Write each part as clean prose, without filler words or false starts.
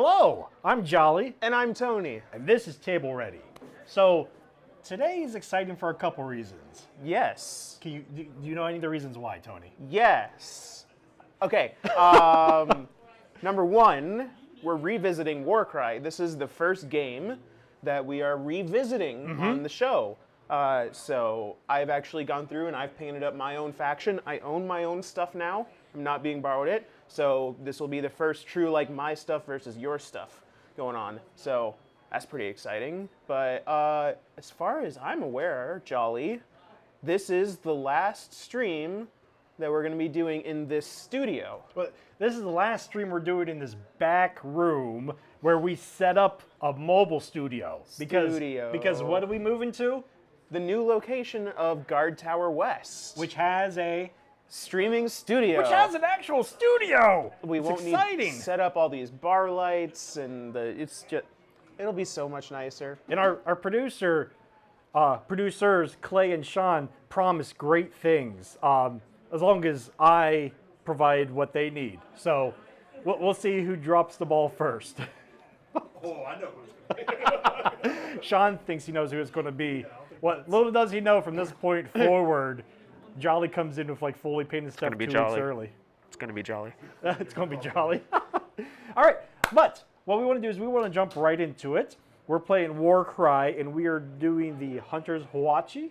Hello, I'm Jolly, And I'm Tony. and this is Table Ready. So, today is exciting for a couple reasons. Yes. Do you know any of the reasons why, Tony? Yes. Okay. Number one, we're revisiting Warcry. This is the first game that we are revisiting on the show. So I've actually gone through and I've painted up my own faction. I own my own stuff now. I'm not being borrowed it. So this will be the first true, like, my stuff versus your stuff going on. So that's pretty exciting. But as far as I'm aware, Jolly, this is the last stream that we're going to be doing in this studio. But this is the last stream we're doing in this back room where we set up a mobile studio. Because what are we moving to? The new location of Guardtower West. Which has a Streaming studio. Which has an actual studio. We won't exciting. need to set up all these bar lights and it'll be so much nicer. And our producers Clay and Sean promise great things as long as I provide what they need. So we'll see who drops the ball first. Oh, I know who's going to be. Sean thinks he knows who it's going to be. What little does he know, from this point forward, Jolly comes in with like fully painted stuff 2 weeks early. It's going to be Jolly. It's going to be Jolly. All right, but what we want to do is we want to jump right into it. We're playing Warcry, and we are doing the Hunters Huanchi.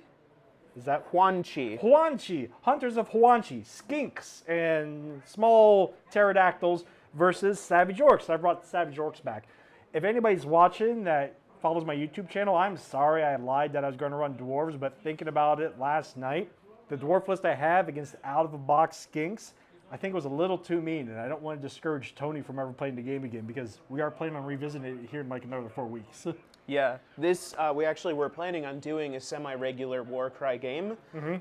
Is that Huanchi? Huanchi, Hunters of Huanchi, skinks and small pterodactyls versus Savage Orcs. I brought the Savage Orcs back. If anybody's watching that follows my YouTube channel, I'm sorry I lied that I was going to run dwarves, but thinking about it last night, the dwarf list I have against out-of-the-box skinks, I think it was a little too mean, and I don't want to discourage Tony from ever playing the game again because we are planning on revisiting it here in like another 4 weeks. Yeah, this we actually were planning on doing a semi-regular Warcry game,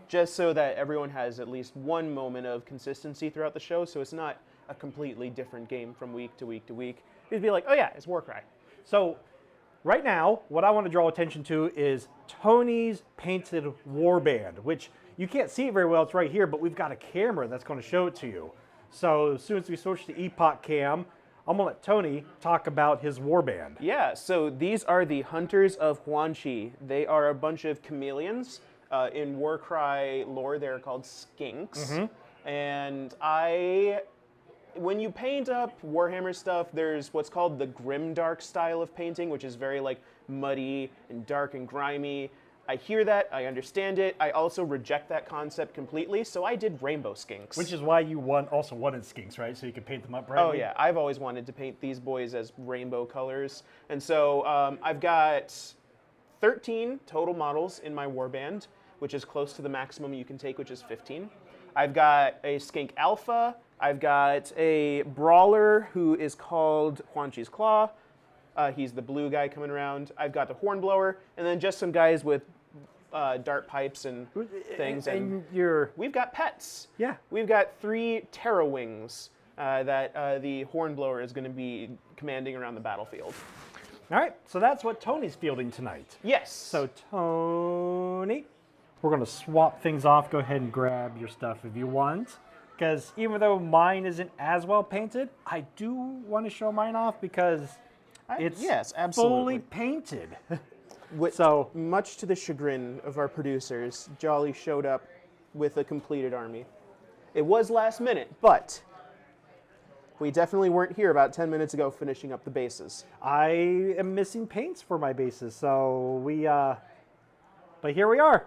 just so that everyone has at least one moment of consistency throughout the show, so it's not a completely different game from week to week to week. It'd be like, oh yeah, it's Warcry. So right now, what I want to draw attention to is Tony's painted warband, which you can't see it very well. It's right here, but we've got a camera that's going to show it to you. So as soon as we switch to Epoch Cam, I'm going to let Tony talk about his warband. Yeah, so these are the Hunters of Huanchi. They are a bunch of chameleons. In Warcry lore, they're called skinks. And when you paint up Warhammer stuff, there's what's called the grimdark style of painting, which is very like muddy and dark and grimy. I hear that, I understand it. I also reject that concept completely, so I did rainbow skinks. Which is why you also wanted skinks, right? So you could paint them up brightly. Oh yeah, I've always wanted to paint these boys as rainbow colors. And so I've got 13 total models in my warband, which is close to the maximum you can take, which is 15. I've got a skink alpha. I've got a brawler who is called Huanchi's Claw. He's the blue guy coming around. I've got the hornblower, and then just some guys with dart pipes and things. And we've got pets. Yeah. We've got 3 Terra Wings that the hornblower is going to be commanding around the battlefield. All right, so that's what Tony's fielding tonight. Yes. So Tony, we're going to swap things off. Go ahead and grab your stuff if you want. Because even though mine isn't as well painted, I do want to show mine off because it's fully painted. So much to the chagrin of our producers, Jolly showed up with a completed army. It was last minute, but we definitely weren't here about 10 minutes ago finishing up the bases. I am missing paints for my bases, so but here we are.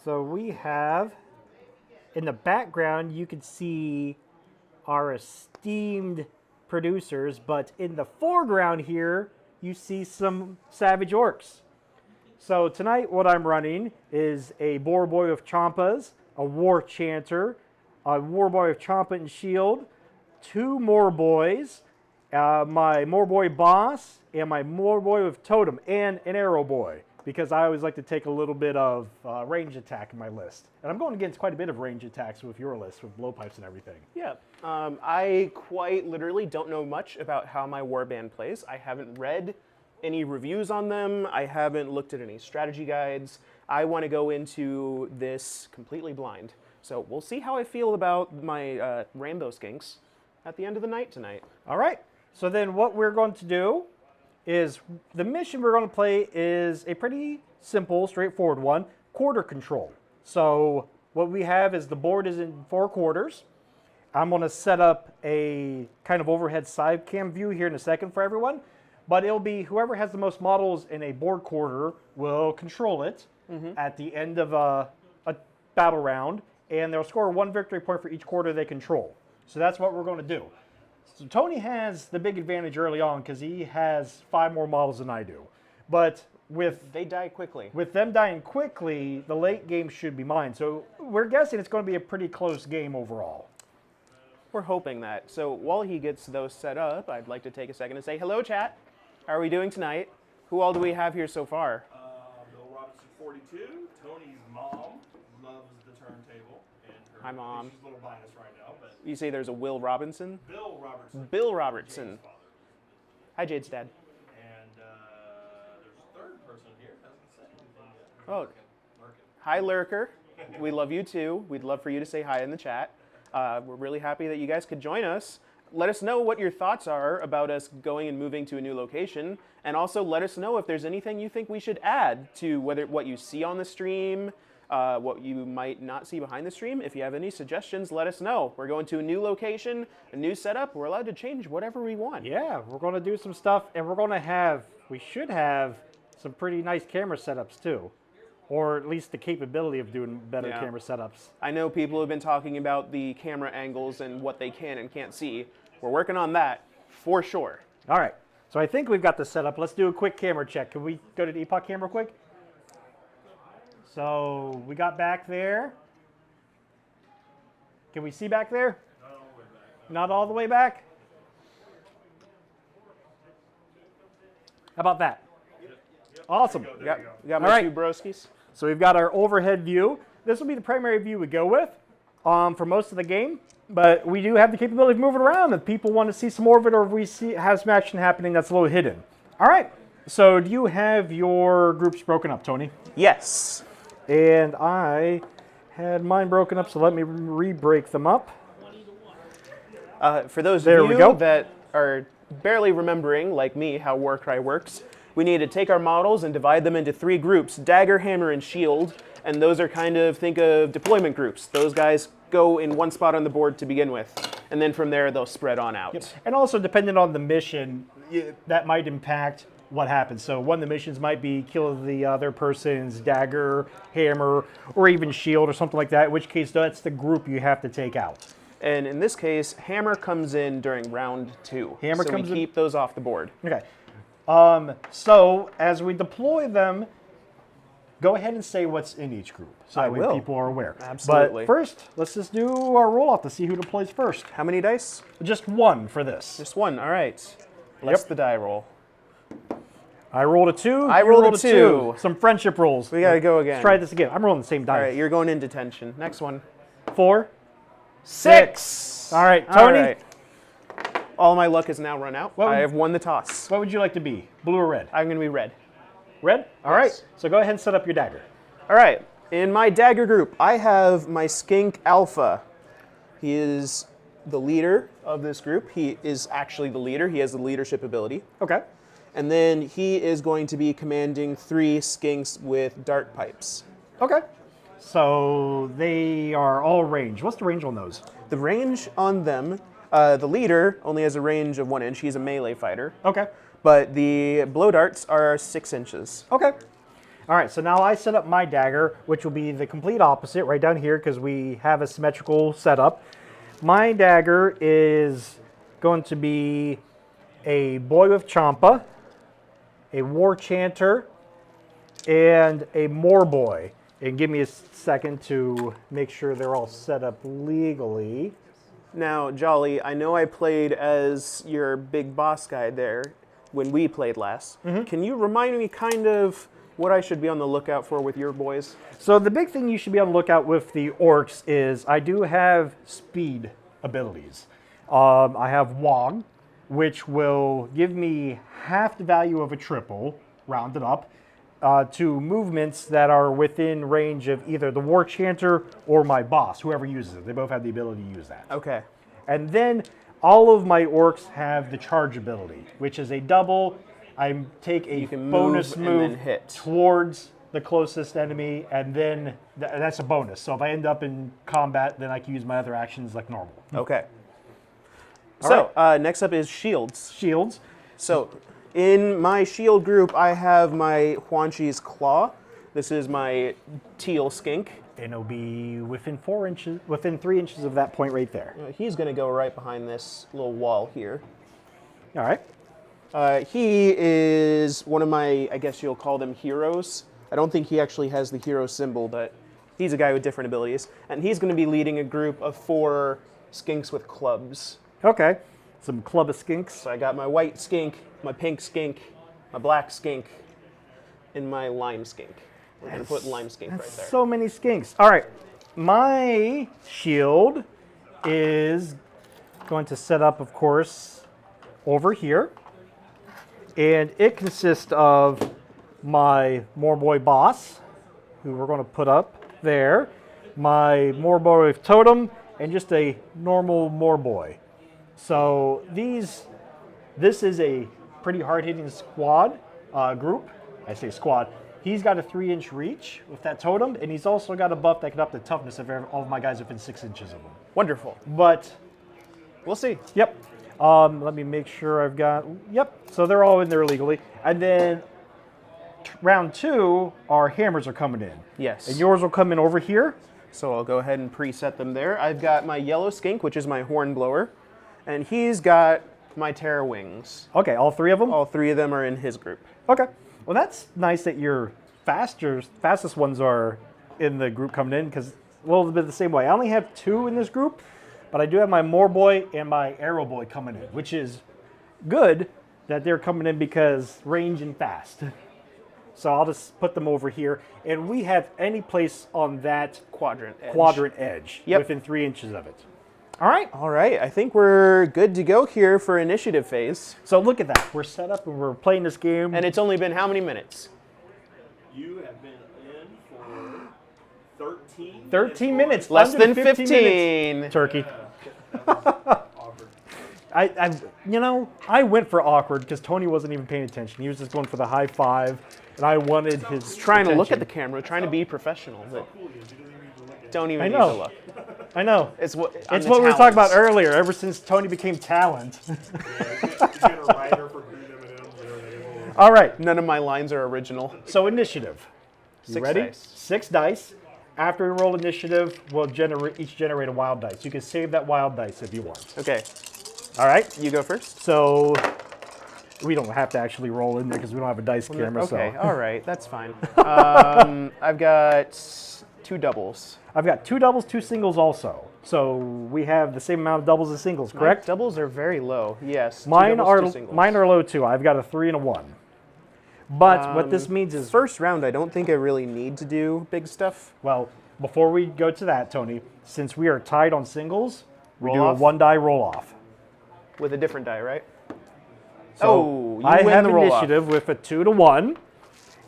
So we have, in the background, you can see our esteemed producers, but in the foreground here, you see some Savage Orcs. So tonight, what I'm running is a Boar Boy with Champas, a War Chanter, a War Boy with Champa and Shield, 2 Moor Boys, my Moor Boy Boss, and my Moor Boy with Totem, and an Arrow Boy, because I always like to take a little bit of range attack in my list. And I'm going against quite a bit of range attacks with your list, with blowpipes and everything. Yeah. I quite literally don't know much about how my warband plays. I haven't read any reviews on them. I haven't looked at any strategy guides. I want to go into this completely blind. So we'll see how I feel about my rainbow skinks at the end of the night tonight. All right. So then what we're going to do is the mission we're going to play is a pretty simple, straightforward one, quarter control. So what we have is the board is in 4 quarters. I'm going to set up a kind of overhead side cam view here in a second for everyone, but it'll be whoever has the most models in a board quarter will control it at the end of a battle round, and they'll score 1 victory point for each quarter they control. So that's what we're going to do. So Tony has the big advantage early on because he has 5 more models than I do. But They die quickly. with them dying quickly, the late game should be mine. So we're guessing it's going to be a pretty close game overall. We're hoping that. So while he gets those set up, I'd like to take a second and say, hello, chat. How are we doing tonight? Who all do we have here so far? Bill Robinson, 42. Tony's mom loves the turntable. And her, Hi, Mom. She's a little biased right now, but You say there's a Will Robinson? Bill Robertson. Bill Robertson. Jade's father. Hi, Jade's dad. And there's a third person here. Doesn't say anything yet. Oh. Lurking. Hi, Lurker. We love you too. We'd love for you to say hi in the chat. We're really happy that you guys could join us. Let us know what your thoughts are about us going and moving to a new location, and also let us know if there's anything you think we should add to what you see on the stream, what you might not see behind the stream. If you have any suggestions, let us know. We're going to a new location, a new setup. We're allowed to change whatever we want. Yeah, we're going to do some stuff, and we should have some pretty nice camera setups too. Or at least the capability of doing better Yeah. camera setups. I know people have been talking about the camera angles and what they can and can't see. We're working on that for sure. All right, so I think we've got this set up. Let's do a quick camera check. Can we go to the Epoch camera quick? So we got back there. Can we see back there? Not all the way back? How about that? Awesome. You got my All right. 2 broskies? So we've got our overhead view. This will be the primary view we go with for most of the game, but we do have the capability of moving around if people want to see some more of it, or if we have some action happening that's a little hidden. All right, so do you have your groups broken up, Tony? Yes. And I had mine broken up, so let me re-break them up. For those There of we you go. that are barely remembering, like me, how Warcry works, we need to take our models and divide them into 3 groups, dagger, hammer, and shield. And those are think of deployment groups. Those guys go in one spot on the board to begin with. And then from there, they'll spread on out. And also, depending on the mission, that might impact what happens. So one of the missions might be kill the other person's dagger, hammer, or even shield or something like that, in which case that's the group you have to take out. And in this case, hammer comes in during round 2. Hammer so comes we in- keep those off the board. Okay. So as we deploy them, go ahead and say what's in each group, so I that way will. people are aware. Absolutely. But first, let's just do our roll off to see who deploys first. How many dice? Just 1 for this. Just 1. All right. Let's the die roll. I rolled a 2. I you rolled a 2. Some friendship rolls. We got to go again. Let's try this again. I'm rolling the same All dice. right, you're going into detention. Next one. 4. 6. All right, Tony. All right. All my luck has now run out. What would- I have won the toss. What would you like to be? Blue or red? I'm going to be red. Red? All right. Yes. So go ahead and set up your dagger. All right. In my dagger group, I have my skink Alpha. He is the leader of this group. He is actually the leader. He has the leadership ability. Okay. And then he is going to be commanding 3 skinks with dart pipes. Okay. So they are all range. What's the range on those? The range on them, the leader only has a range of 1 inch. He's a melee fighter. Okay. But the blow darts are 6 inches. Okay. All right, so now I set up my dagger, which will be the complete opposite right down here because we have a symmetrical setup. My dagger is going to be a boy with champa, a war chanter, and a moor boy. And give me a second to make sure they're all set up legally. Now, Jolly, I know I played as your big boss guy there when we played last. Can you remind me kind of what I should be on the lookout for with your boys? So the big thing you should be on the lookout with the orcs is I do have speed abilities. I have Wog, which will give me half the value of a triple, rounded up, to movements that are within range of either the War Chanter or my boss, whoever uses it. They both have the ability to use that. Okay. And then all of my orcs have the charge ability, which is a double. I take a can bonus move and then move hit. towards the closest enemy, and then that's a bonus. So if I end up in combat, then I can use my other actions like normal. Okay. All So next up is shields. Shields. So in my shield group, I have my Huanchi's Claw. This is my teal skink. And it'll be within 3 inches of that point right there. He's going to go right behind this little wall here. All right. He is one of my, I guess you'll call them heroes. I don't think he actually has the hero symbol, but he's a guy with different abilities. And he's going to be leading a group of 4 skinks with clubs. Okay. Some club of skinks. So I got my white skink, my pink skink, my black skink, and my lime skink. We're going to put lime skink right there. So many skinks. All right. My shield is going to set up, of course, over here. And it consists of my Moorboy boss, who we're going to put up there, my Moorboy totem, and just a normal Moorboy. So this is a pretty hard-hitting squad group. I say squad. He's got a 3-inch reach with that totem, and he's also got a buff that can up the toughness of all of my guys within 6 inches of him. Wonderful. But We'll see. yep. Let me make sure I've got, yep, so they're all in there legally. And then round 2, our hammers are coming in. Yes. And yours will come in over here. So I'll go ahead and preset them there. I've got my yellow skink, which is my hornblower, and he's got my terror wings. Okay, all 3 of them? All 3 of them are in his group. Okay. Well, that's nice that your fastest ones are in the group coming in, because a little bit the same way. I only have 2 in this group, but I do have my Moorboy and my Arrow Boy coming in, which is good that they're coming in because range and fast. So I'll just put them over here, and we have any place on that Quadrant edge Yep. within 3 inches of it. All right. All right, I think we're good to go here for initiative phase. So look at that. We're set up and we're playing this game. And it's only been how many minutes? You have been in for 13 13 minutes. Less under than 15. minutes. Turkey. Awkward. I went for awkward because Tony wasn't even paying attention. He was just going for the high five, and I wanted his Trying to look at attention. the camera, trying to be professional, but Cool, you didn't even need to look at don't even I need know. to look. I know. It's what It's what we were talking about earlier. Ever since Tony became talent. it. You get a writer for green M&Ms and everything. All right. None of my lines are original. So initiative. You 6 ready? dice. 6 dice. After we roll initiative, we'll each generate a wild dice. You can save that wild dice if you want. Okay, All right. you go first. So we don't have to actually roll in there because we don't have a dice camera. Okay, So all right, that's fine. I've got 2 doubles. I've got 2 doubles, 2 singles also. So we have the same amount of doubles as singles, correct? My doubles are very low. Yes. 2 Mine doubles, are 2 singles. mine are low too. I've got a 3 and a 1. But what this means is, First round, I don't think I really need to do big stuff. well, before we go to that, Tony, since we are tied on singles, we Roll do off? a 1 die roll off. With a different die, right? So you I win have the roll-off. initiative with a 2 to 1.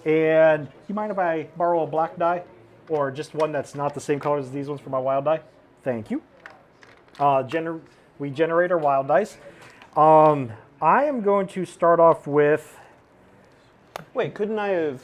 And you mind if I borrow a black die? Or just one that's not the same color as these ones for my wild die? Thank you. We generate our wild dice. I am going to start off with, Wait, couldn't I have...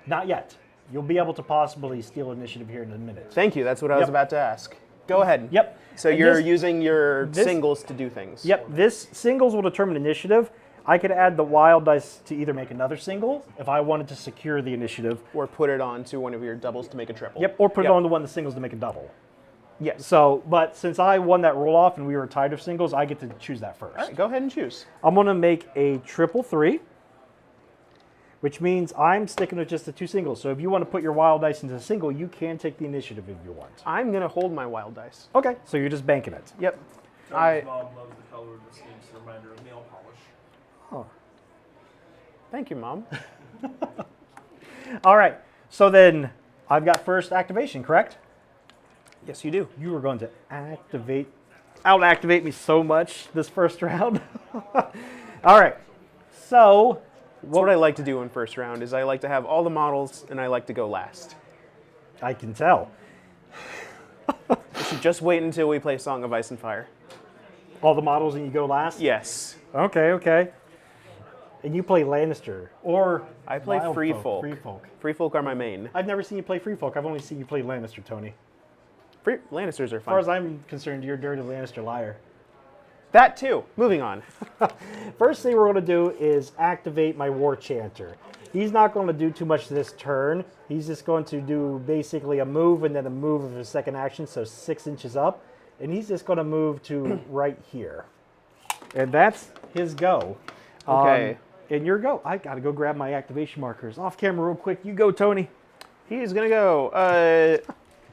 not yet. You'll be able to possibly steal initiative here in a minute. Thank you, that's what I was Yep. about to ask. Go ahead. Yep. So And you're this- using your this- singles to do things. Yep, this singles will determine initiative. I could add the wild dice to either make another single if I wanted to secure the initiative. Or put it on to one of your doubles to make a triple. Yep, or put Yep. it on the one of the singles to make a double. Yes. So, but since I won that roll off and we were tied of singles, I get to choose that first. All right, go ahead and choose. I'm going to make a triple 3, which means I'm sticking with just the 2 singles. So if you want to put your wild dice into a single, you can take the initiative if you want. I'm going to hold my wild dice. Okay, so you're just banking it. Yep. Tony's mom loves the color of the skinks, a reminder of nail polish. Thank you, Mom. All right, so then I've got first activation, correct? Yes, you do. You are going to out-activate me so much this first round. All right, so What I like to do in first round is I like to have all the models and I like to go last. I can tell. You should just wait until we play Song of Ice and Fire. All the models and you go last? Yes. Okay, okay. And you play Lannister or I play Wild Free Folk, Folk. Free Folk. Free Folk are my main. I've never seen you play Free Folk. I've only seen you play Lannister, Tony. Lannisters are As far as fun. I'm concerned, you're a dirty Lannister liar. That too. Moving on. First thing we're going to do is activate my War Chanter. He's not going to do too much this turn. He's just going to do basically a move and then a move of his second action, so 6 inches up. And he's just going to move to right here. And that's his go. Okay. And your go. I got to go grab my activation markers. Off camera real quick. You go, Tony. He's going to go.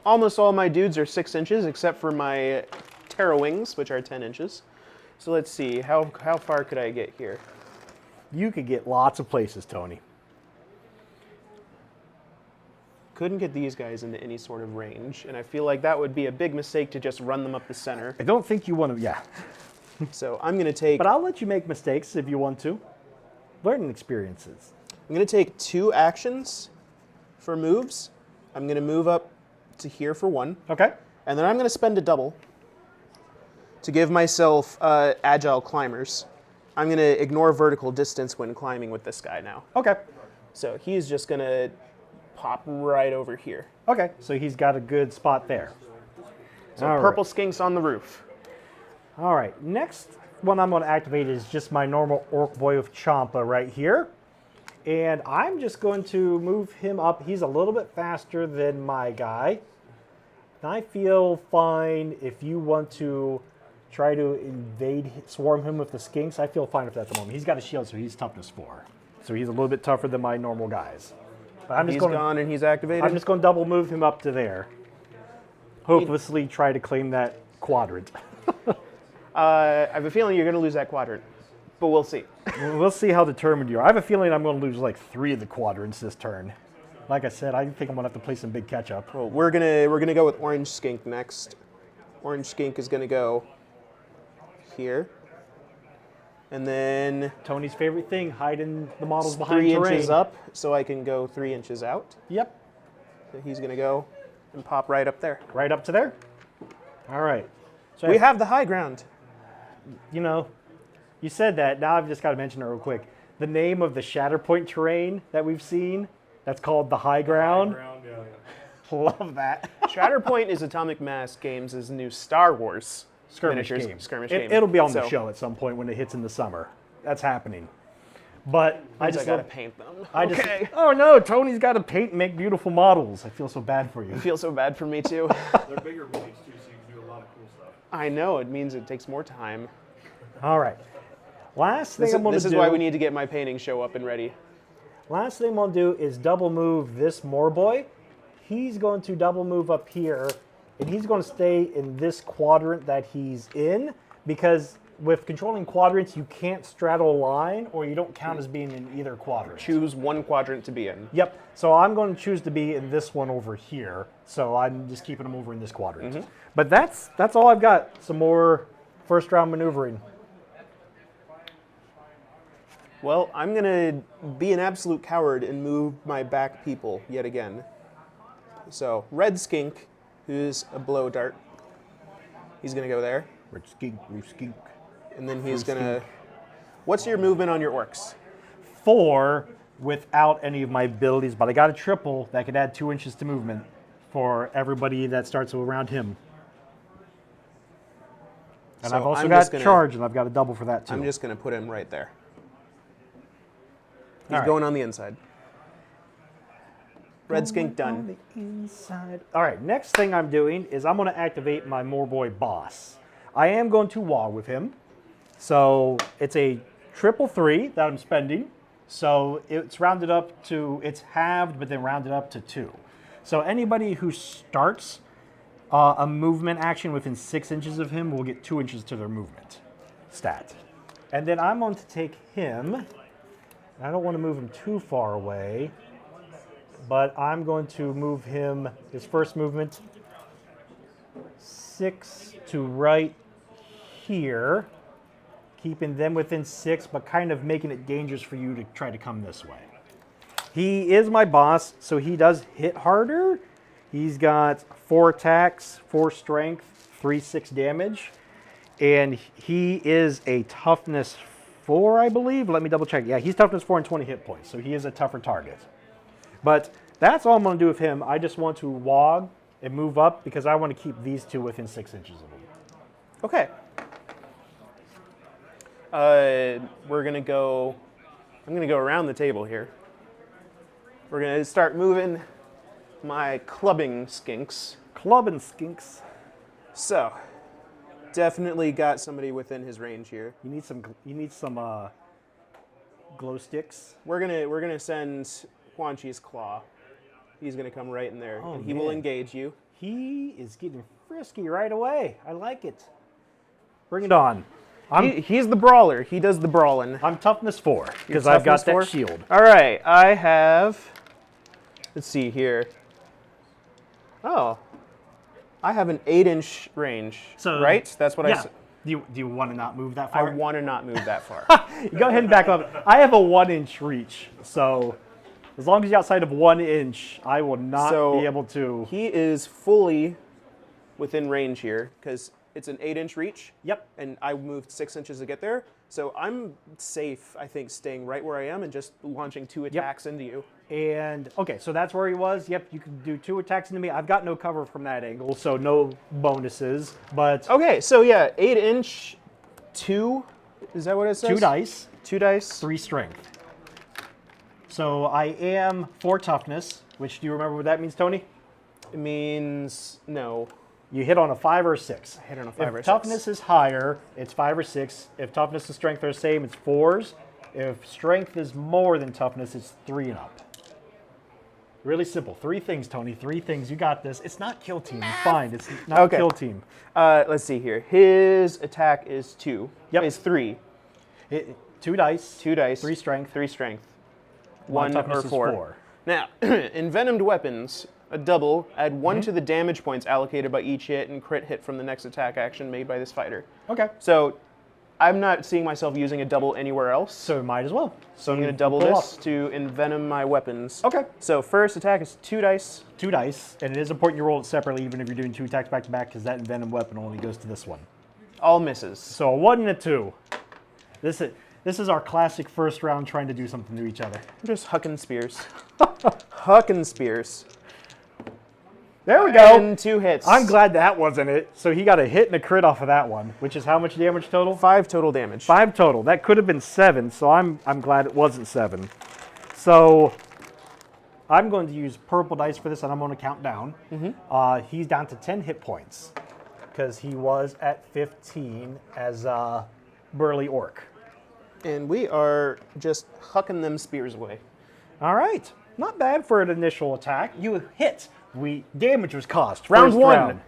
Almost all my dudes are 6 inches except for my Terra Wings, which are 10 inches. So let's see. How far could I get here? You could get lots of places, Tony. Couldn't get these guys into any sort of range, and I feel like that would be a big mistake to just run them up the center. I don't think you want to, yeah. So I'm going to take... But I'll let you make mistakes if you want to. Learning experiences. I'm going to take 2 actions for moves. I'm going to move up to here for 1. Okay. And then I'm going to spend a double to give myself agile climbers. I'm going to ignore vertical distance when climbing with this guy now. Okay. So he's just going to pop right over here. Okay. So he's got a good spot there. So All purple right. skinks on the roof. All right. Next one I'm going to activate is just my normal Orc Boy of Champa right here. And I'm just going to move him up. He's a little bit faster than my guy. And I feel fine if you want to try to swarm him with the skinks. I feel fine with that at the moment. He's got a shield, so he's toughness 4. So he's a little bit tougher than my normal guys. But I'm just He's going gone and he's activated. I'm just going to double move him up to there. Hopelessly try to claim that quadrant. I have a feeling you're going to lose that quadrant, but we'll see. We'll see how determined you are. I have a feeling I'm going to lose like 3 of the quadrants this turn. Like I said, I think I'm going to have to play some big catch-up. Well, we're gonna go with Orange Skink next. Orange Skink is gonna go here, and then Tony's favorite thing, hiding the models behind 3 terrain. inches up, so I can go 3 inches out. Yep, So he's gonna go and pop right up there. right up to there. All right. So We have the high ground. you know, you said that. Now I've just got to mention it real quick. The name of the Shatterpoint terrain that we've seen, that's called the High Ground. Love that. Shatterpoint is Atomic Mass Games' new Star Wars Skirmish miniatures game. skirmish game. It'll be on the So, show at some point when it hits in the summer. That's happening. But I I just gotta love- paint them. I just, Okay. oh no, Tony's got to paint and make beautiful models. I feel so bad for you. I feel so bad for me too. They're bigger boys too, so you can do a lot of cool stuff. I know it means it takes more time. All right. Last thing I'm going to do. This is why we need to get my painting show up and ready. Last thing I'm going to do is double move this Moorboy. He's going to double move up here, and he's going to stay in this quadrant that he's in, because with controlling quadrants, you can't straddle a line, or you don't count as being in either quadrant. Choose one quadrant to be in. Yep. So I'm going to choose to be in this one over here. So I'm just keeping him over in this quadrant. But that's all I've got. Some more first round maneuvering. Well, I'm going to be an absolute coward and move my back people yet again. So, Red Skink, who's a blow dart, he's going to go there. Red skink, blue skink. And then he's going to... What's your movement on your orcs? 4 without any of my abilities, but I got a triple that could add 2 inches to movement for everybody that starts around him. And So I've also I'm got just gonna- charge, and I've got a double for that too. I'm just going to put him right there. He's All right. going on the inside. Red Skink On done. the inside. All right, next thing I'm doing is I'm going to activate my Moorboy boss. I am going to wall with him. So it's a 333 that I'm spending. So it's rounded up to, it's halved, but then rounded up to 2. So anybody who starts a movement action within 6 inches of him will get 2 inches to their movement stat. And then I'm going to take him. I don't want to move him too far away, but I'm going to move him, his first movement, 6 to right here, keeping them within 6, but kind of making it dangerous for you to try to come this way. He is my boss, so he does hit harder. He's got 4 attacks, 4 strength, 3 6 damage. and he is a toughness 4, I believe. Let me double check. Yeah, he's toughness 4 and 20 hit points, so he is a tougher target. But that's all I'm going to do with him. I just want to wog and move up because I want to keep these two within 6 inches of him. Okay. We're gonna go. I'm gonna go around the table here. We're gonna start moving my clubbing skinks. Clubbing skinks. So, definitely got somebody within his range here. You need some. You need some glow sticks. We're gonna send Quan Chi's claw. He's gonna come right in there, Oh, and he will man. engage you. He is getting frisky right away. I like it. Bring it on. He's the brawler. He does the brawling. I'm toughness 4 You're because I've got toughness that 4? shield. All right, I have. Let's see here. Oh, I have an 8-inch range. So right? That's what I Yeah. said. Do you want to not move that I far? want to not move that far. Go ahead and back up. I have a 1-inch reach, so as long as you're outside of 1 inch, I will not So- be able to. He is fully within range here because it's an 8-inch reach. Yep. And I moved 6 inches to get there. So I'm safe, I think, staying right where I am and just launching 2 attacks into you. And okay, so that's where he was. Yep, you can do 2 attacks into me. I've got no cover from that angle, so no bonuses. But Okay, so yeah, 8-inch, 2. Is that what it says? 2 dice, 2 dice. 3 strength. So I am 4 toughness, which do you remember what that means, Tony? It means no. You hit on a 5 or a 6. Hit on a 5 or If 6. toughness is higher, it's 5 or 6. If toughness and strength are the same, it's 4s. If strength is more than toughness, it's 3 and up. Really simple. 3 things, Tony. 3 things. You got this. It's not kill team. It's fine. It's not Okay. kill team. Let's see here. His attack is 2. Yep. Is 3. 2 dice. 2 dice. 3 strength. 3 strength. One 1 toughness or is 4. 4. Now, envenomed weapons, a double, add 1 to the damage points allocated by each hit and crit hit from the next attack action made by this fighter. Okay. So, I'm not seeing myself using a double anywhere else. So might as well. So I'm going to double pull this up. to envenom my weapons. Okay. So first attack is 2 dice. 2 dice, and it is important you roll it separately, even if you're doing 2 attacks back to back, because that envenom weapon only goes to this one. All misses. So a 1 and a 2. This is our classic first round trying to do something to each other. I'm just hucking spears. Hucking spears. There we go. And 2 hits. I'm glad that wasn't it. So he got a hit and a crit off of that one, which is how much damage total? 5 total damage. 5 total. That could have been 7, so I'm glad it wasn't 7. So I'm going to use purple dice for this, and I'm going to count down. He's down to 10 hit points because he was at 15 as a burly orc. And we are just hucking them spears away. All right. Not bad for an initial attack. You hit. Damage was caused. Round First 1. round.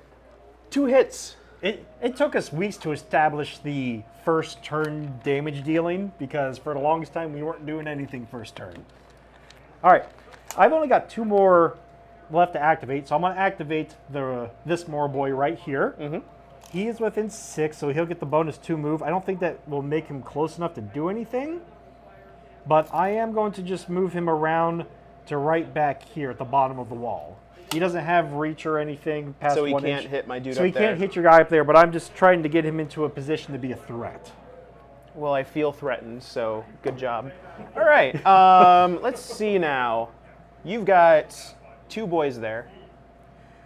2 hits. It took us weeks to establish the first turn damage dealing because for the longest time we weren't doing anything first turn. All right, I've only got 2 more left to activate, so I'm going to activate this more boy right here. He is within 6, so he'll get the bonus 2 move. I don't think that will make him close enough to do anything, but I am going to just move him around to right back here at the bottom of the wall. He doesn't have reach or anything past So he 1 can't inch. hit my dude So up he there. can't hit your guy up there, but I'm just trying to get him into a position to be a threat. Well, I feel threatened, so good job. All right, let's see now. You've got 2 boys there.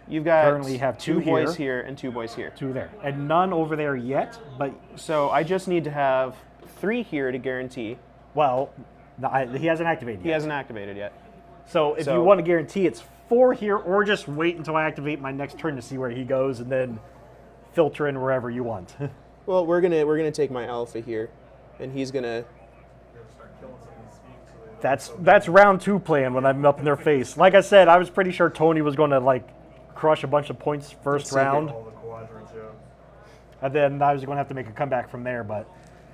You've got Currently have 2 boys here. here and 2 boys here. 2 there. And none over there yet, but, So I just need to have 3 here to guarantee. well, he hasn't activated He yet. hasn't activated yet. So if you want to guarantee it's 4 here, or just wait until I activate my next turn to see where he goes and then filter in wherever you want. Well, we're gonna take my alpha here, and he's gonna. That's round 2 plan when I'm up in their face. Like I said, I was pretty sure Tony was going to crush a bunch of points first see here. round, All the quadrants, yeah. and then I was going to have to make a comeback from there. But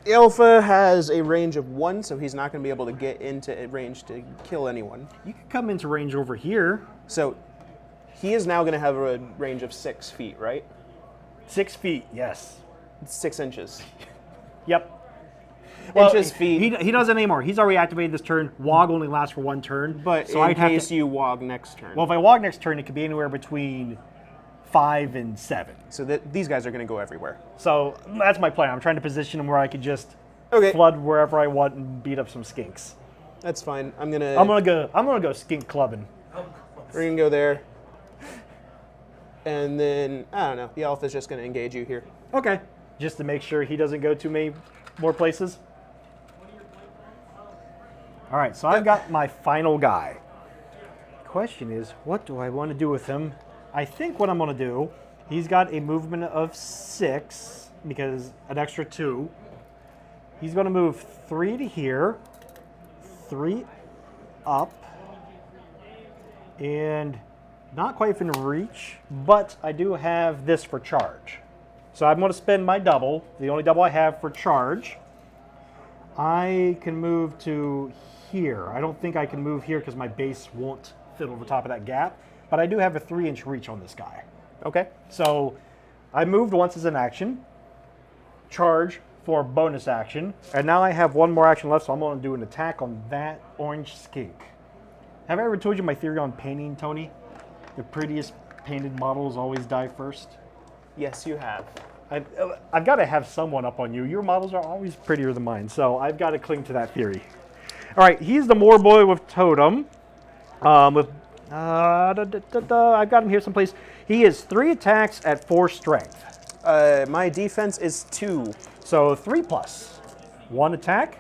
Alpha has a range of 1, so he's not gonna be able to get into a range to kill anyone. you can come into range over here. So he is now gonna have a range of 6 feet, right? 6 feet, yes. 6 inches. Yep. Inches, feet. He doesn't anymore. He's already activated this turn. Wog only lasts for 1 turn. But so in I'd have case to, you wog next turn. well, if I wog next turn, it could be anywhere between 5, and 7. So these guys are going to go everywhere. So that's my plan. I'm trying to position them where I could just Okay. flood wherever I want and beat up some skinks. That's fine. I'm gonna go skink clubbing. we're gonna go there. And then I don't know. The elf is just gonna engage you here. Okay. Just to make sure he doesn't go too many more places. All right, so I've got my final guy. Question is, what do I want to do with him? I think what I'm going to do, he's got a movement of 6 because an extra 2. He's going to move 3 to here, 3 up, and not quite within reach, but I do have this for charge. So I'm going to spend my double, the only double I have for charge. I can move to here. I don't think I can move here because my base won't fit over top of that gap, but I do have a 3-inch reach on this guy. Okay. So I moved once as an action, charge for bonus action, and now I have one more action left, so I'm going to do an attack on that orange skink. Have I ever told you my theory on painting, Tony? The prettiest painted models always die first. Yes, you have. I've got to have someone up on you. Your models are always prettier than mine, so I've got to cling to that theory. All right, he's the Moor boy with totem. I've got him here someplace. He is 3 attacks at 4 strength. My defense is 2. So 3 plus. 1 attack.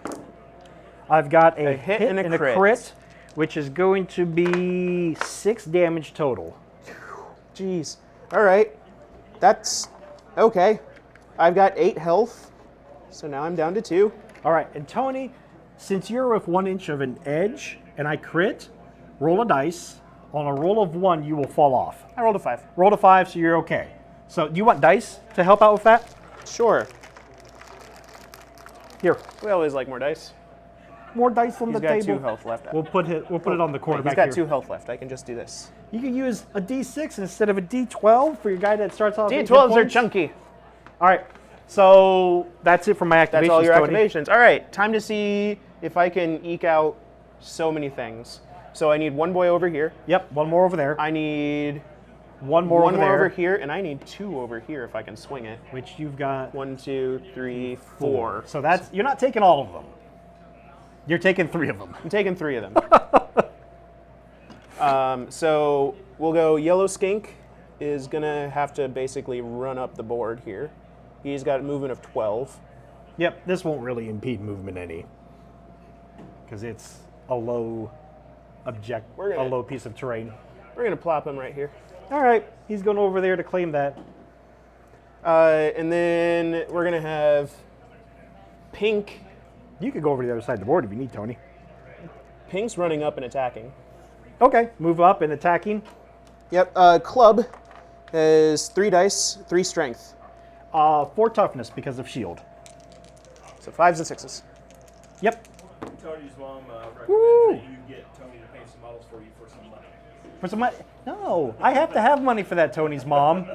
I've got a hit and a crit, which is going to be 6 damage total. Jeez. All right. That's okay. I've got 8 health, so now I'm down to 2. All right, and Tony, since you're with 1 inch of an edge and I crit, roll a dice. On a roll of 1, you will fall off. I rolled a 5. Roll a 5, so you're okay. So do you want dice to help out with that? Sure. Here, We always like more dice. more dice on He's the got table. 2 health left. We'll put it on the corner He's back got here. 2 health left. I can just do this. You can use a D6 instead of a D12 for your guy that starts off. D12s are chunky. All right, so that's it for my activations. That's all your Tony. activations. All right, time to see if I can eke out so many things. So I need 1 boy over here. Yep, one more over there. I need One more one over more there. over here, and I need 2 over here if I can swing it. Which you've got 1, 2, 3, 4. So that's you're not taking all of them. You're taking 3 of them. I'm taking 3 of them. So we'll go yellow skink is gonna have to basically run up the board here. He's got a movement of 12. Yep, this won't really impede movement any, because it's a low a low piece of terrain. We're gonna plop him right here. All right, he's going over there to claim that. And then we're gonna have pink. You could go over to the other side of the board if you need, Tony. Pink's running up and attacking. Okay, move up and attacking. Yep. Club is 3 dice, 3 strength. 4 toughness because of shield. So 5s and 6s. Yep. Tony's mom Woo! recommends that you get Tony to paint some models for you for some money. For some money? No, I have to have money for that, Tony's mom.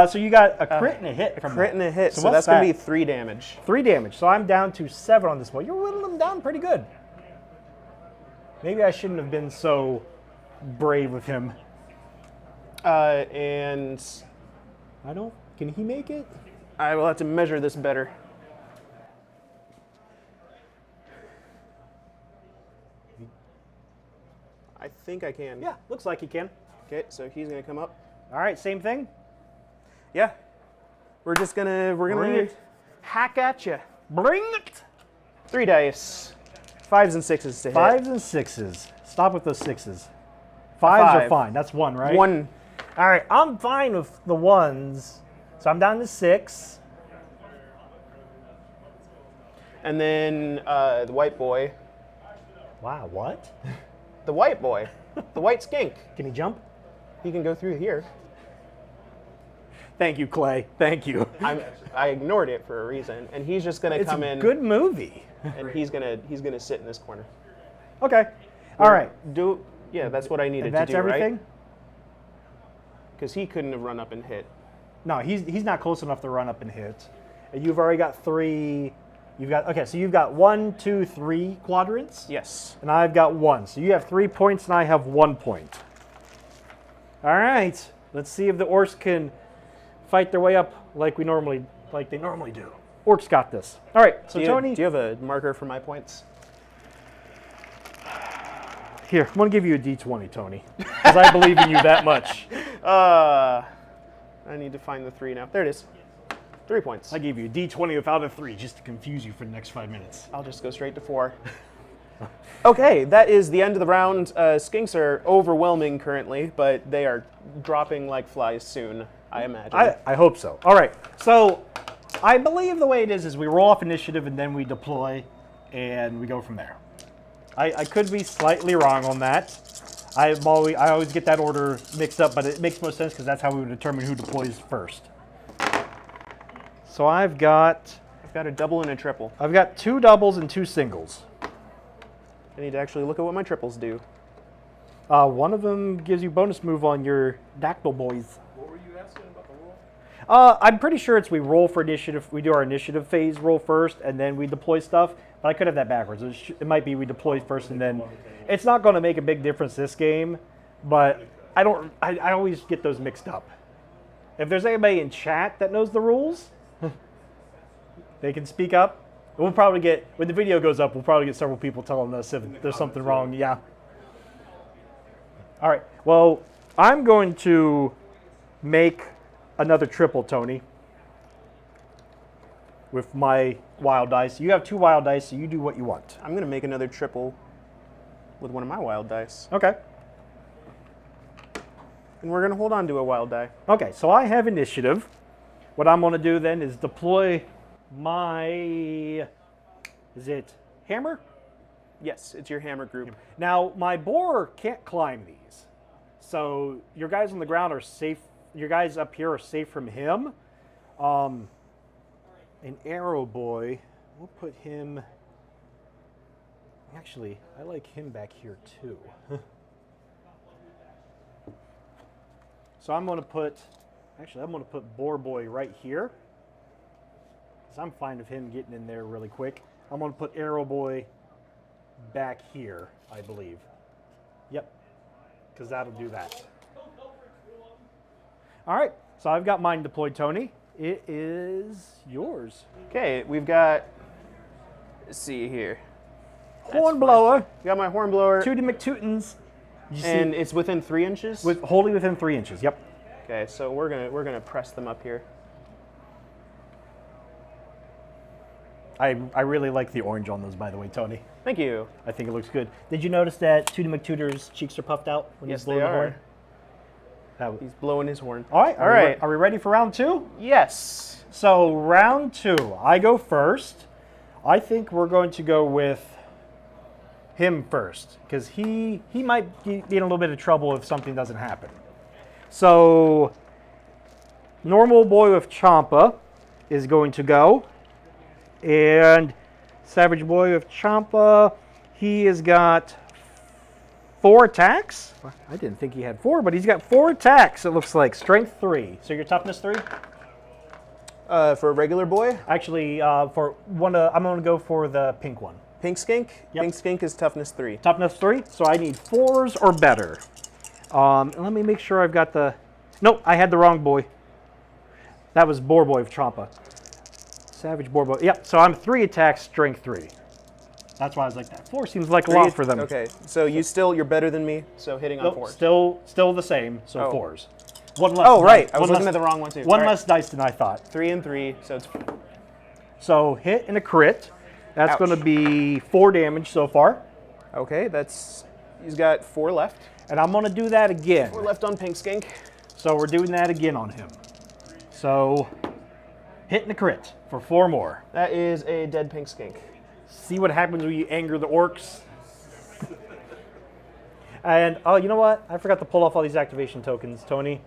So you got a crit and a hit from Crit that. and a hit. So what's that's gonna that? be 3 damage. 3 damage. So I'm down to 7 on this one. You're whittling them down pretty good. Maybe I shouldn't have been so brave with him. And I don't. Can he make it? I will have to measure this better. I think I can. Yeah, looks like he can. Okay, so he's gonna come up. All right, same thing. Yeah. We're gonna Bring it. hack at you. Bring it. 3 dice. 5s and 6s to hit. 5s and 6s. Stop with those 6s. 5s are 5. fine. That's 1, right? 1. All right, I'm fine with the 1s. So I'm down to 6. And then the white boy. Wow, what? The white boy. The white skink. Can he jump? He can go through here. Thank you, Clay. Thank you. I ignored it for a reason, and he's just gonna It's come a in. good movie. And he's gonna sit in this corner. Okay. All right. Yeah, that's what I needed And that's to do, everything? right? Because he couldn't have run up and hit. No, he's not close enough to run up and hit. And you've already got 3 You've got, okay, so you've got 1, 2, 3 quadrants. Yes. And I've got 1. So you have 3 points and I have 1 point. All right. Let's see if the orcs can fight their way up like they normally do. Orcs got this. All right. So Tony, do you have a marker for my points? here, I'm going to give you a D20, Tony, because I believe in you that much. I need to find the 3 now. There it is. 3 points. I gave you a D20 without a 3 just to confuse you for the next 5 minutes. I'll just go straight to 4. Okay, that is the end of the round. Skinks are overwhelming currently, but they are dropping like flies soon, I imagine. I hope so. All right. So I believe the way it is we roll off initiative and then we deploy and we go from there. I could be slightly wrong on that. I always get that order mixed up, but it makes most sense because that's how we would determine who deploys first. So I've got a double and a triple. I've got 2 doubles and 2 singles. I need to actually look at what my triples do. One of them gives you bonus move on your dactyl boys. What were you asking about the roll? I'm pretty sure we roll for initiative. We do our initiative phase roll first, and then we deploy stuff. But I could have that backwards. It might be we deploy first, and then it's not going to make a big difference this game. But I always get those mixed up. If there's anybody in chat that knows the rules, they can speak up. We'll probably get, when the video goes up, we'll probably get several people telling us if there's something wrong. Yeah. All right. Well, I'm going to make another triple, Tony, with my wild dice. You have 2 wild dice, so you do what you want. I'm going to make another triple with one of my wild dice. Okay. And we're going to hold on to a wild die. Okay, so I have initiative. What I'm going to do then is deploy my, is it hammer? Yes, it's your hammer group. Now, my boar can't climb these. So your guys on the ground are safe. Your guys up here are safe from him. An arrow boy, we'll put him, actually, I like him back here too. So I'm going to put boar boy right here. Because I'm fine with him getting in there really quick. I'm going to put arrow boy back here, I believe. Yep, because that'll do that. All right, so I've got mine deployed, Tony. It is yours. Okay, we've got, let's see here. Hornblower. Got my hornblower. Tootie McTootins. And it's within 3 inches? Wholly within 3 inches, yep. Okay, so we're gonna press them up here. I really like the orange on those, by the way, Tony. Thank you. I think it looks good. Did you notice that Tootie McTooter's cheeks are puffed out when Yes, he's blowing they the horn? are. He's blowing his horn. All right, All right. Are we ready for round 2? Yes. So round 2, I go first. I think we're going to go with him first because he might be in a little bit of trouble if something doesn't happen. So normal boy with Champa is going to go, and savage boy with Champa, he has got 4 attacks. I didn't think he had 4, but he's got 4 attacks. It looks like strength 3. So your toughness 3. For a regular boy? Actually, for one, I'm going to go for the pink one. Pink skink? Yep. Pink skink is toughness 3. Toughness 3, so I need 4s or better. Let me make sure I've got the... Nope, I had the wrong boy. That was Boar Boy of Champa. Savage Boar Boy. Yep, so I'm 3 attacks, strength 3. That's why I was like that. 4 seems like a lot for them. Okay, so you're better than me, so hitting on Nope, 4s. still the same, so Oh. 4s. One less. Oh, right, I one was looking less- at the wrong one too. One All right. less dice than I thought. 3 and 3, so it's... So hit and a crit. That's Ouch. going to be 4 damage so far. Okay, he's got 4 left. And I'm going to do that again. 4 left on pink skink. So we're doing that again on him. So hit and a crit for 4 more. That is a dead pink skink. See what happens when you anger the orcs. And, oh, you know what? I forgot to pull off all these activation tokens, Tony.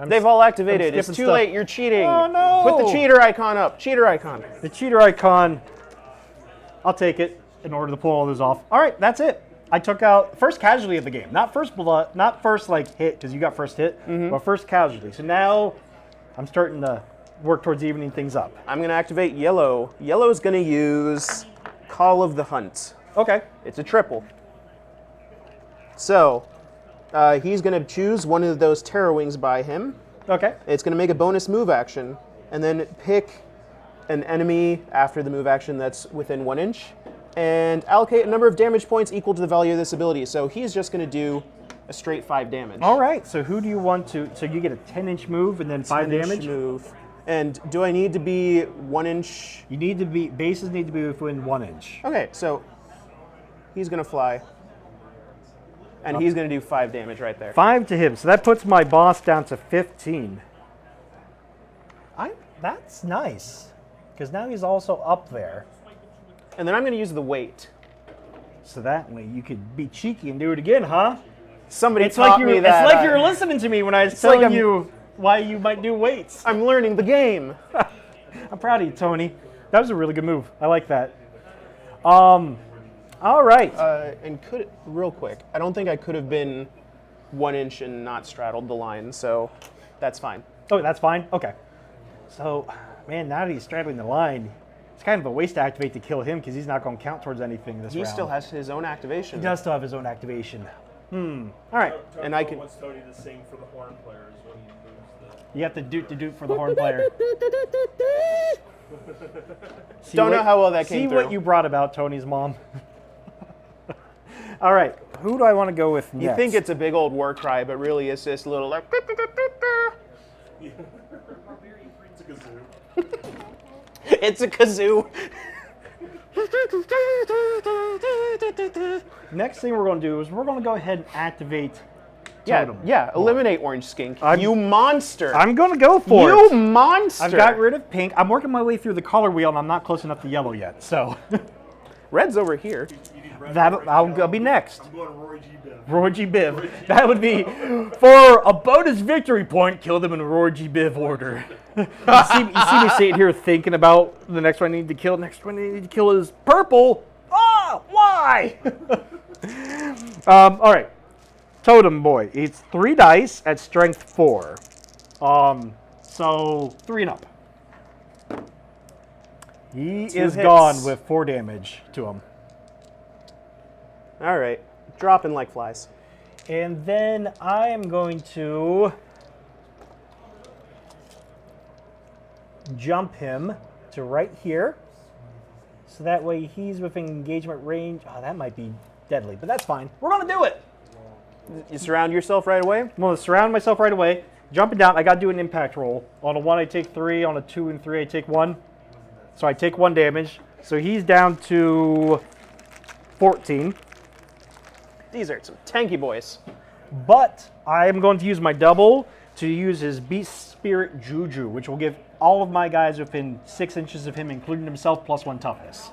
They've all activated. It's skipping too stuff. late. You're cheating. Oh, no. Put the cheater icon up. Cheater icon. The cheater icon, I'll take it in order to pull all those off. All right, that's it. I took out first casualty of the game. Not first blood, not first like hit, because you got first hit, but first casualty. So now I'm starting to work towards evening things up. I'm going to activate yellow. Yellow is going to use Call of the Hunt. Okay. It's a triple. So, he's going to choose one of those Terror Wings by him. Okay. It's going to make a bonus move action, and then pick an enemy after the move action that's within 1 inch, and allocate a number of damage points equal to the value of this ability. So he's just going to do a straight 5 damage. All right. So who do you want to? So you get a 10-inch move and then 5 damage. Move. And do I need to be 1 inch? You need to be bases need to be within 1 inch. Okay, so he's going to fly, and he's going to do 5 damage right there. 5 to him. So that puts my boss down to 15. That's nice, because now he's also up there. And then I'm going to use the weight. So that way you could be cheeky and do it again, huh? Somebody It's taught like me that. It's like you were listening to me when I was like telling I'm- you why you might do weights. I'm learning the game. I'm proud of you, Tony. That was a really good move. I like that. All right. And real quick, I don't think I could have been 1 inch and not straddled the line, so that's fine. Oh, that's fine? Okay. So, man, now that he's straddling the line, it's kind of a waste to activate to kill him because he's not going to count towards anything this He round. still has his own activation. He does still have his own activation. All right. And I can- wants Tony to sing for the horn players when he moves the. You have to doot for the horn player. See Don't know how well that see came what through. you brought about Tony's mom. All right. Who do I want to go with next? You think it's a big old war cry, but really it's this little like. It's a kazoo. It's a kazoo. Next thing we're going to do is we're going to go ahead and activate Yeah, Totem. yeah. Eliminate Orange Skink. I'm- You monster. I'm going to go for You it. monster. I've got rid of pink. I'm working my way through the color wheel, and I'm not close enough to yellow yet. So Red's over here. You need red. I'll be next. I'm going Roy G. Biv. Roy G. Biv. That would be for a bonus victory point. Kill them in Roy G. Biv order. you see me sitting here thinking about the next one I need to kill. Next one I need to kill is purple. Ah, why? All right, Totem Boy. It's 3 dice at strength 4. So 3 and up. He 2 is hits. gone with 4 damage to him. All right. Dropping like flies. And then I am going to jump him to right here. So that way he's within engagement range. Oh, that might be deadly, but that's fine. We're going to do it. You surround yourself right away. I'm going to surround myself right away. Jumping down, I got to do an impact roll. On a 1, I take 3. On a 2 and 3, I take 1. So I take 1 damage. So he's down to 14. These are some tanky boys. But I am going to use my double to use his Beast Spirit Juju, which will give all of my guys within 6 inches of him, including himself, +1 toughness.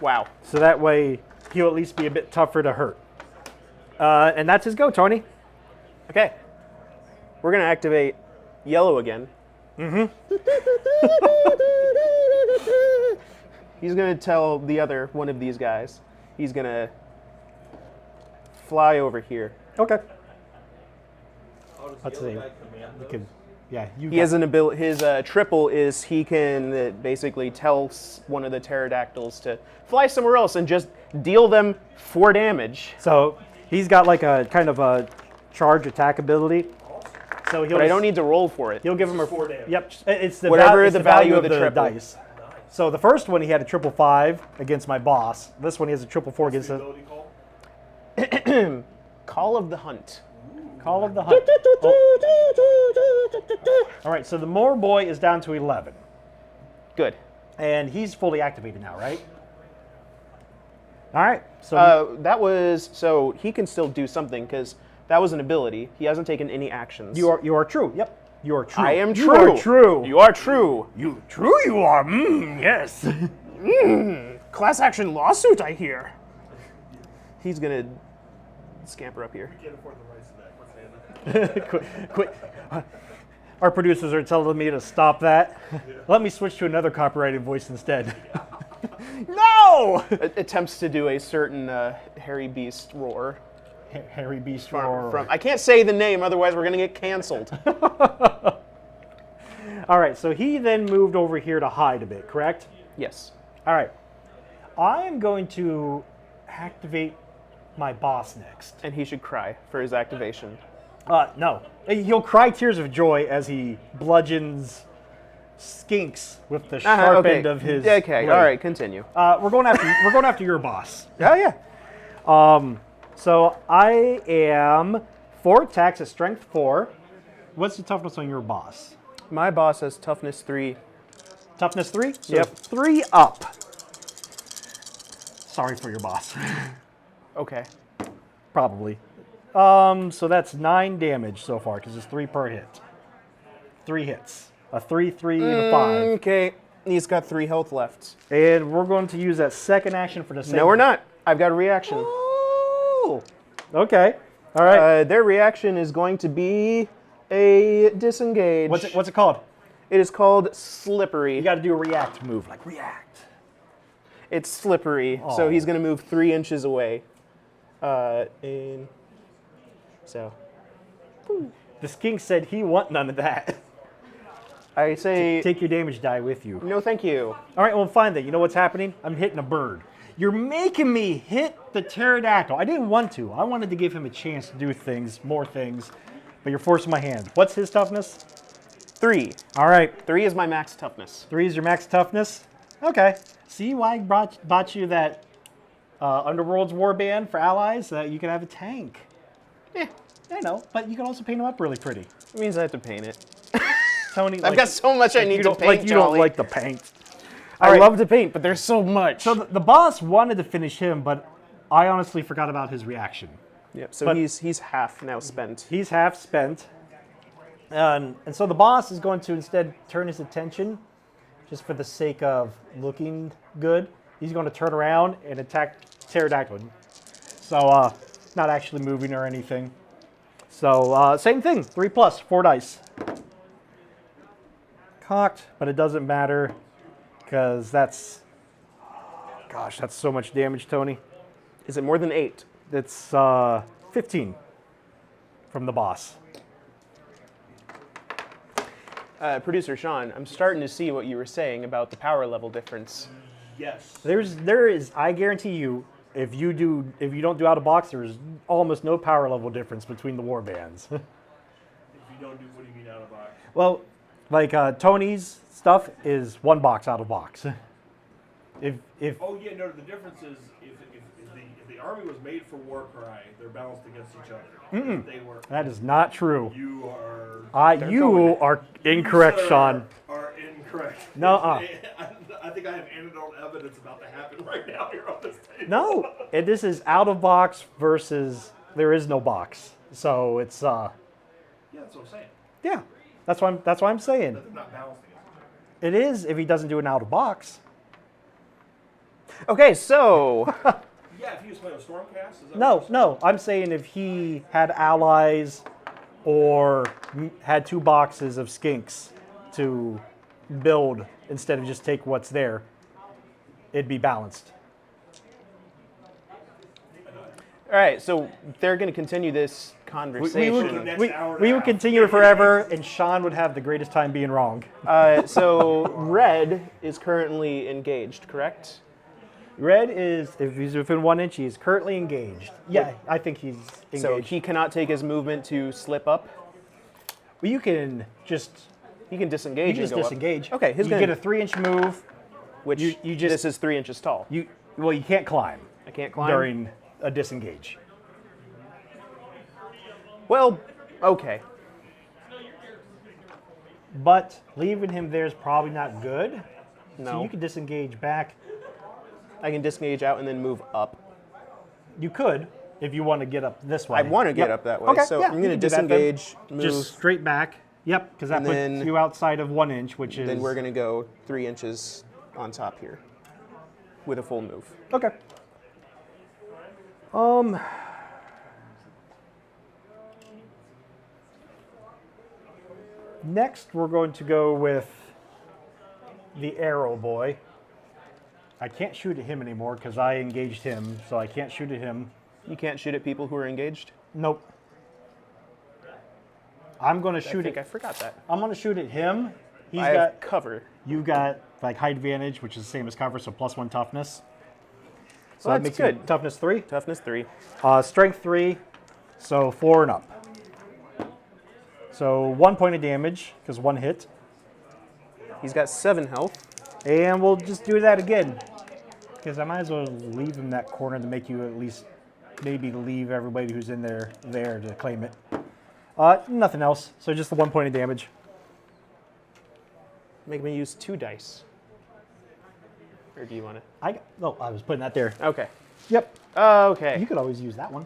Wow. So that way he'll at least be a bit tougher to hurt. And that's his go, Tony. Okay. We're going to activate yellow again. He's going to tell the other one of these guys. He's going to fly over here. Okay. How does Let's yellow see. guy command You those? can, yeah, you He got- has an ability. His triple is he can basically tell one of the pterodactyls to fly somewhere else and just deal them 4 damage. So he's got like a kind of a charge attack ability. So he'll But I just- don't need to roll for it. He'll give him a 4 damage. Yep, it's the Whatever it's the value of the triple. dice. So the first one he had a 555 against my boss. This one he has a 444 against The the ability call? Call of the Hunt. Call of the Hunt. All right, so the Moor Boy is down to 11, Good. and he's fully activated now, right? All right, so That was so he can still do something because that was an ability. He hasn't taken any actions. you are true. Yep, you are true. I am You true. are true. You are true. You true. You are. Yes. Class action lawsuit, I hear. He's gonna scamper up here. Can't afford the rights to that. Quit saying that. Quit. Our producers are telling me to stop that. Let me switch to another copyrighted voice instead. No! Attempts to do a certain hairy beast roar. Harry Beast From, roar. I can't say the name, otherwise we're gonna get canceled. All right, so he then moved over here to hide a bit, correct? Yes. All right. I am going to activate my boss next. And he should cry for his activation. No. He'll cry tears of joy as he bludgeons skinks with the sharp okay. end of his Okay, blade. all right, continue. We're going after your boss. Oh, yeah. So I am 4 attacks at strength 4. What's the toughness on your boss? My boss has toughness 3. Toughness 3? So Yep. 3 up. Sorry for your boss. Okay. Probably. So that's 9 damage so far because it's 3 per hit. 3 hits. A 3, 3, and a 5. Okay. He's got 3 health left. And we're going to use that second action for the same. No, we're not. I've got a reaction. Oh. Okay. All right. Their reaction is going to be a disengage. What's it called? It is called slippery. You got to do a react move, like react. It's slippery, so Oh. he's going to move 3 inches away. So The skink said he want none of that. I say Take your damage die with you. no, thank you. All right, well, fine then. You know what's happening? I'm hitting a bird. You're making me hit the pterodactyl. I didn't want to. I wanted to give him a chance to do things, more things, but you're forcing my hand. What's his toughness? 3. All right, 3 is my max toughness. 3 is your max toughness? Okay. See why I bought you that Underworld's Warband for allies, so that you can have a tank. Eh, I know, but you can also paint them up really pretty. it means I have to paint it. Tony, I've got so much I need you to don't, paint, you don't Jolly. like the paint. I All right. love to paint, but there's so much. So the boss wanted to finish him, but I honestly forgot about his reaction. Yep, so but- he's half now spent. He's half spent. And so the boss is going to instead turn his attention, just for the sake of looking good. He's going to turn around and attack Pterodactyl. So not actually moving or anything. So same thing, 3+, 4 dice. Cocked, but it doesn't matter because that's, gosh, that's so much damage, Tony. Is it more than 8? It's 15 from the boss. Producer Sean, I'm starting to see what you were saying about the power level difference. Yes. There is, I guarantee you, if you don't do out of box, there's almost no power level difference between the war bands. If you don't do, what do you mean out of box? Well, like Tony's stuff is 1 box out of box. If Oh yeah, no. The difference is if the army was made for Warcry, they're balanced against each other. If they were. that is not true. You are. You are incorrect, you, sir, Sean. Are incorrect. Nuh-uh. I think I have anecdotal evidence about to happen right now here on this table. No, this is out of box versus there is no box. So it's Yeah, that's what I'm saying. yeah, that's why I'm saying But they're not balanced against each it other. is if he doesn't do an out of box. Okay, so Yeah, if he was playing with Stormcast, is that No, what you're no, I'm saying if he had allies or had 2 boxes of skinks to build instead of just take what's there, it'd be balanced. all right, so they're going to continue this conversation. next We, hour and we a would half. continue it forever, and Sean would have the greatest time being wrong. So Red is currently engaged, correct? Red is, if he's within 1 inch, he is currently engaged. Yeah, I think he's engaged. So he cannot take his movement to slip up. Well, you can just He can disengage and go disengage. up. Okay, he's you gonna get a 3-inch move. which you just- this is 3 inches tall. You can't climb I can't climb. during a disengage. Well, okay. But leaving him there is probably not good. So No. you can disengage back. I can disengage out and then move up. You could if you want to get up this way. I want to get Yep. up that way, Okay, so yeah, I'm you going to can do that then. disengage, move, Just straight back. Yep, because that And puts then- you outside of 1 inch, which is. then we're going to go 3 inches on top here with a full move. Okay. Next, we're going to go with the arrow boy. I can't shoot at him anymore because I engaged him, so I can't shoot at him. You can't shoot at people who are engaged? Nope. I'm going to I shoot think I at. forgot that. I'm going to shoot at him He's I got have cover. You've got like height advantage, which is the same as cover, so +1 toughness. So Well, that that's makes you good. toughness 3. Toughness 3. Strength 3, so 4 and up. So 1 point of damage, because 1 hit. He's got 7 health. And we'll just do that again. Because I might as well leave him that corner to make you at least maybe leave everybody who's in there to claim it. Nothing else, so just the 1 point of damage. Make me use 2 dice. Or do you want to? I was putting that there. Okay. Yep. Okay. You could always use that one.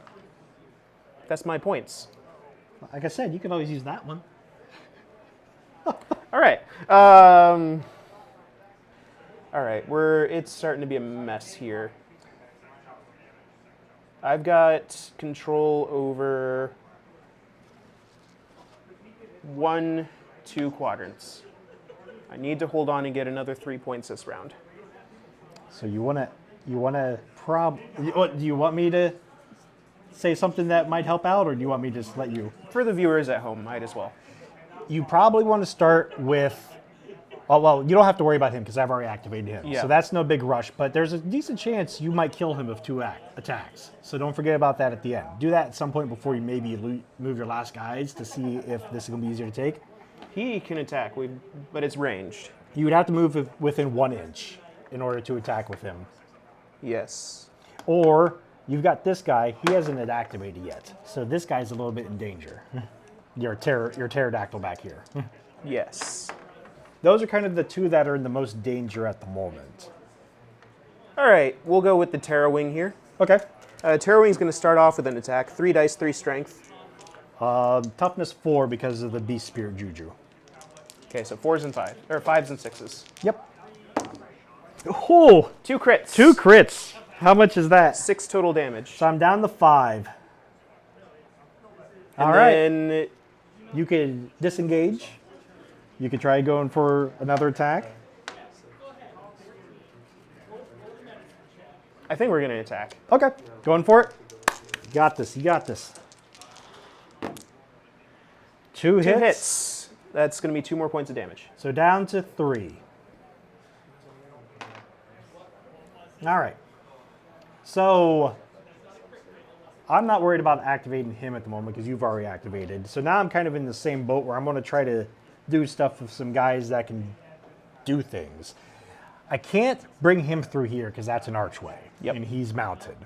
That's my points. Like I said, you could always use that one. All right. All right. It's starting to be a mess here. I've got control over 1, 2 quadrants. I need to hold on and get another 3 points this round. So do you want me to say something that might help out, or do you want me to just let you? For the viewers at home, might as well. You probably want to start with. Oh, well, you don't have to worry about him because I've already activated him. Yeah. So that's no big rush, but there's a decent chance you might kill him with 2 attacks. So don't forget about that at the end. Do that at some point before you maybe move your last guys to see if this is going to be easier to take. He can attack, but it's ranged. You would have to move within 1 inch in order to attack with him. Yes. Or you've got this guy, he hasn't activated yet. So this guy's a little bit in danger. Your pterodactyl back here. Yes. Those are kind of the 2 that are in the most danger at the moment. All right, we'll go with the Terra Wing here. Okay. Terra Wing's going to start off with an attack. 3 dice, 3 strength. Toughness 4 because of the Beast Spirit Juju. Okay, so 4s and 5s, or 5s and 6s. Yep. Oh, 2 crits. 2 crits. How much is that? 6 total damage. So I'm down to 5. And All right. then You could disengage. You could try going for another attack. I think we're going to attack. Okay, going for it. You got this. You got this. 2 hits. 2 hits. That's going to be 2 more points of damage. So down to 3. All right. So I'm not worried about activating him at the moment because you've already activated. So now I'm kind of in the same boat where I'm going to try to do stuff with some guys that can do things. I can't bring him through here because that's an archway. Yep. And he's mounted.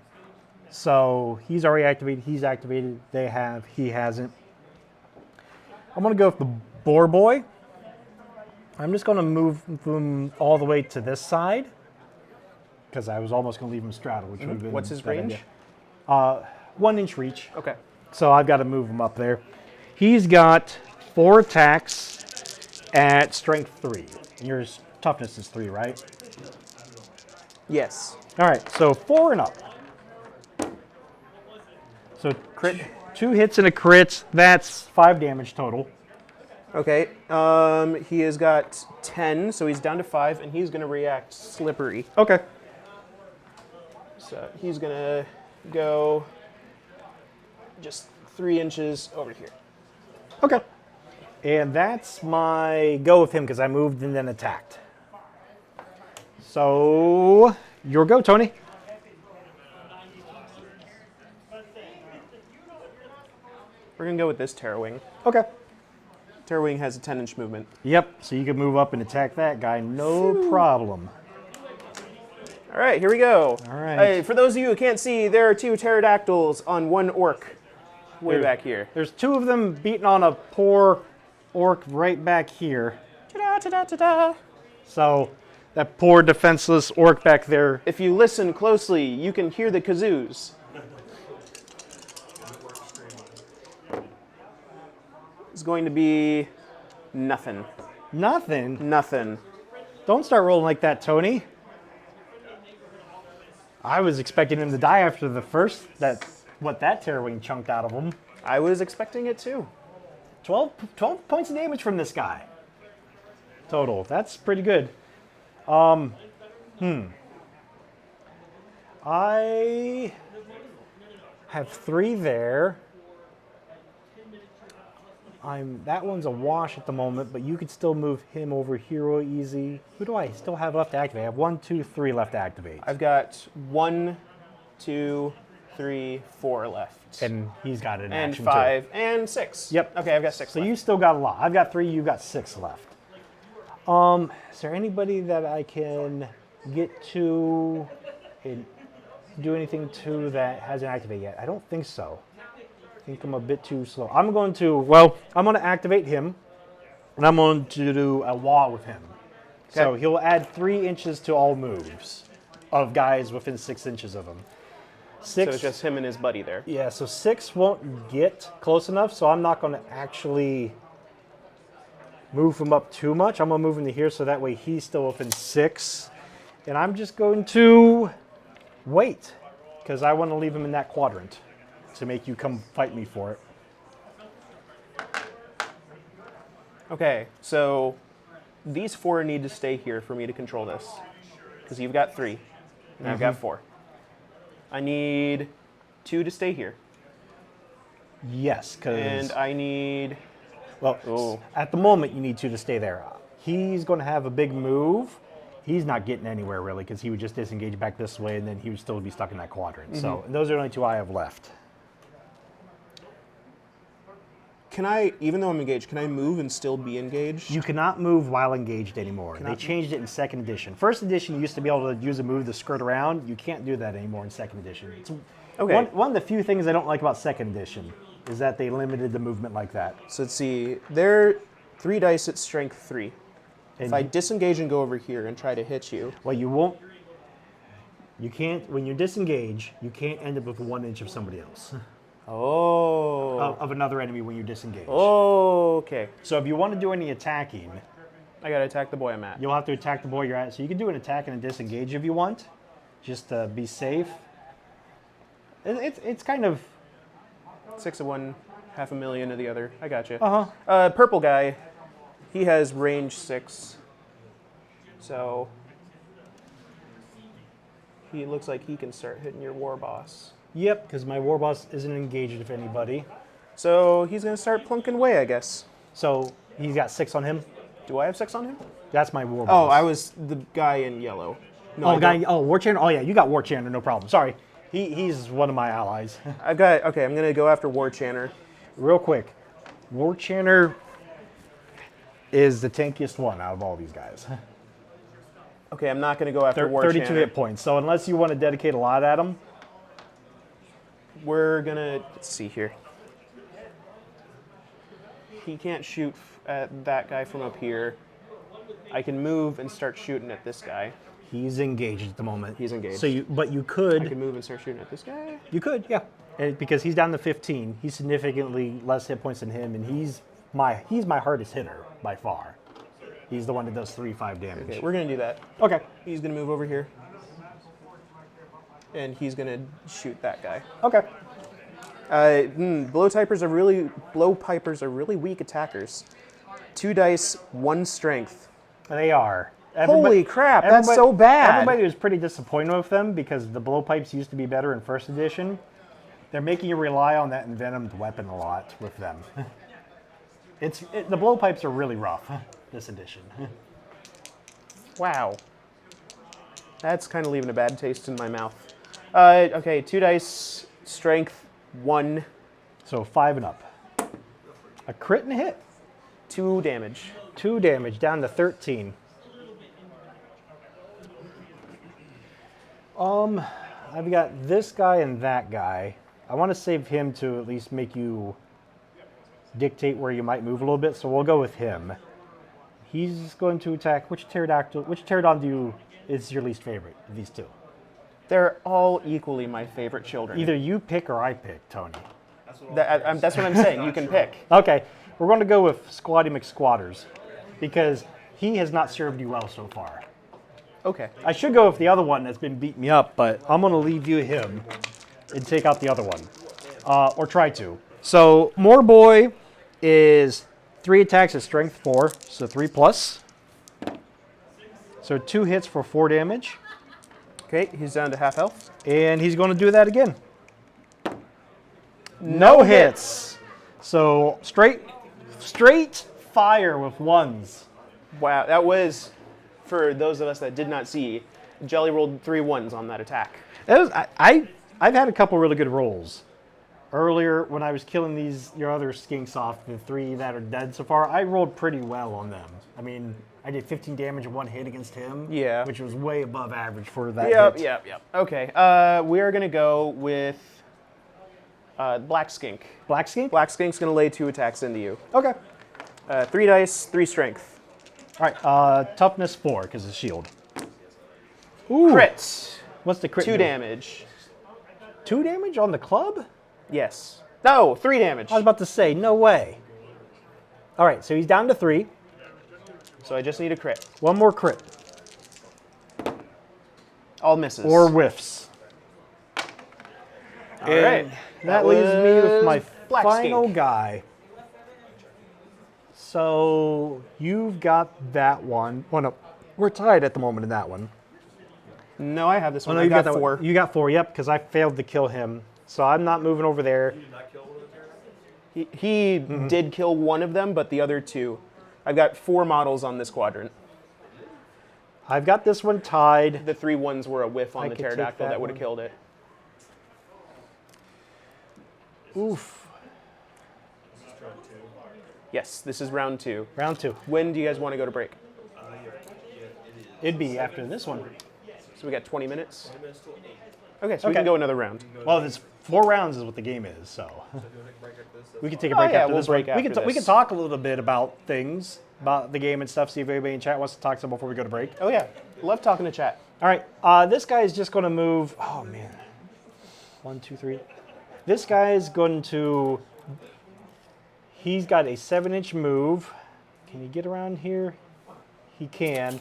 So he's already activated. He's activated. They have. He hasn't. I'm going to go with the Boar Boy. I'm just going to move him all the way to this side because I was almost going to leave him straddle, which would have been. What's his a bad range? idea. 1 inch reach. Okay. So I've got to move him up there. He's got 4 attacks at strength 3. And your toughness is 3, right? Yes. All right, so 4 and up. So Crit. 2 hits and a crit. That's 5 damage total. Okay. He has got 10, so he's down to 5, and he's going to react slippery. Okay. So he's going to go just 3 inches over here. Okay. And that's my go with him because I moved and then attacked. So your go, Tony. We're going to go with this Terra Wing. Okay. Terra Wing has a 10-inch movement. Yep, so you can move up and attack that guy, no problem. All right, here we go. All right. Hey, for those of you who can't see, there are 2 pterodactyls on 1 orc way back here. There's 2 of them beating on a poor orc right back here. Ta-da, ta-da, ta-da. So that poor defenseless orc back there. If you listen closely, you can hear the kazoos. It's going to be nothing. Nothing. Nothing. Don't start rolling like that, Tony. I was expecting him to die after the first, that Terror Wing chunked out of him. I was expecting it too. 12 points of damage from this guy. Total. That's pretty good. I have 3 there. That one's a wash at the moment, but you could still move him over here real easy. Who do I still have left to activate? I have 1, 2, 3 left to activate. I've got 1, 2, 3, 4 left. And he's got an and action 5 too. and 6. Yep. Okay, I've got 6 So left. you still got a lot. I've got 3, you've got 6 left. Is there anybody that I can get to and do anything to that hasn't activated yet? I don't think so. I think I'm a bit too slow. I'm going to activate him, and I'm going to do a wall with him. Okay. So he'll add 3 inches to all moves of guys within 6 inches of him. 6. So it's just him and his buddy there. Yeah, so 6 won't get close enough, so I'm not going to actually move him up too much. I'm going to move him to here so that way he's still within 6. And I'm just going to wait because I want to leave him in that quadrant to make you come fight me for it. Okay, so these 4 need to stay here for me to control this. Because you've got 3, and I've got 4. I need 2 to stay here. Yes, because... And I need... Well, at the moment, you need 2 to stay there. He's going to have a big move. He's not getting anywhere, really, because he would just disengage back this way, and then he would still be stuck in that quadrant. So those are the only 2 I have left. Can I, even though I'm engaged, can I move and still be engaged? You cannot move while engaged anymore. They changed it in 2nd edition. 1st edition, you used to be able to use a move to skirt around. You can't do that anymore in 2nd edition. It's one of the few things I don't like about 2nd edition is that they limited the movement like that. So let's see. They're 3 dice at strength 3. And If I disengage and go over here and try to hit you... Well, you won't. You can't, when you disengage, you can't end up with 1 inch of somebody else. Oh. Of another enemy when you disengage. Oh, okay. So if you want to do any attacking, I gotta attack the boy I'm at. you'll have to attack the boy you're at. So you can do an attack and a disengage if you want, just to be safe. It's kind of... 6 of one, 500,000 of the other. I gotcha. Uh-huh. Purple guy, he has range 6. So he looks like he can start hitting your war boss. Yep, because my war boss isn't engaged with anybody. So he's gonna start plunking away, I guess. So he's got 6 on him. Do I have 6 on him? That's my war Oh, boss. I was the guy in yellow. No, I don't. War Chandler. Oh yeah, you got War Chandler, no problem. Sorry, he's one of my allies. I've got, okay, I'm gonna go after War Channer. Real quick, War Chandler is the tankiest one out of all these guys. Okay, I'm not gonna go after War 32 Channer. hit points. So unless you want to dedicate a lot at him, We're gonna, let's see here. He can't shoot at that guy from up here. I can move and start shooting at this guy. he's engaged at the moment. He's engaged. So you I could, can move and start shooting at this guy. yeah, and because he's down to 15. He's significantly less hit points than him, and he's my hardest hitter by far. He's the one that does 3-5 damage. Okay, we're gonna do that. Okay. He's gonna move over here. And he's gonna shoot that guy. Okay. Blowpipers are really weak attackers. 2 dice, 1 strength. They are. Holy crap, that's so bad. Everybody was pretty disappointed with them because the blowpipes used to be better in 1st edition. They're making you rely on that envenomed weapon a lot with them. The blowpipes are really rough this edition. Wow. That's kind of leaving a bad taste in my mouth. Okay, 2 dice, strength 1, So 5 and up. A crit and a hit. 2 damage. 2 damage down to 13. I've got this guy and that guy. I want to save him to at least make you dictate where you might move a little bit, so we'll go with him. He's going to attack. Which pterodon is your least favorite of these 2? They're all equally my favorite children. Either you pick or I pick, Tony. That's what I'm saying. You can pick. Okay, we're going to go with Squatty McSquatters because he has not served you well so far. Okay. I should go with the other one that's been beating me up, but I'm going to leave you him and take out the other one. Or try to. So, Moorboy is 3 attacks at strength 4, so 3 plus. So 2 hits for 4 damage. Okay, he's down to half health. And he's going to do that again. No hits. So straight Straight fire with ones. Wow, that was, for those of us that did not see, Jolly rolled 3 ones on that attack. That was, I've had a couple really good rolls. Earlier, when I was killing your other skinks off, the 3 that are dead so far, I rolled pretty well on them. I mean, I did 15 damage in 1 hit against him. Yeah. Which was way above average for that hit. Yep. Okay, we are going to go with Black Skink. Black skink? Black Skink's going to lay 2 attacks into you. Okay. 3 dice, 3 strength. All right, toughness 4, because it's shield. Ooh. Crit. What's the crit? 2 do? damage. 2 damage on the club? Yes. No, 3 damage. I was about to say, no way. All right, so he's down to 3. So I just need a crit. 1 more crit. All misses. Or whiffs. All right. That leaves me with my Black final Skink. guy. So you've got that one. Well, no, we're tied at the moment in that one. No, I have this one. no, I you got that 4. One. You got 4, yep, because I failed to kill him. So I'm not moving over there. You did not kill one of the Terranites? He did kill one of them, but the other 2. I've got 4 models on this quadrant. I've got this one tied. The 3 ones were a whiff on I the could take pterodactyl that that would have one. killed it. Oof. This is turn 2. Yes, this is round 2. Round 2. When do you guys want to go to break? It'd be after this one. So we got 20 minutes. 20 minutes till 8. Okay, so we Okay. can go another round. Well, it's 4 rounds is what the game is, so So do you want to break like this? we can take a Oh, break yeah, after we'll this break one. after We can this. talk a little bit about things, about the game and stuff, see if anybody in chat wants to talk some before we go to break. Oh yeah, love talking to chat. All right, this guy is just going to move. Oh man, 1, 2, 3. This guy is going to. He's got a 7-inch move. Can he get around here? He can.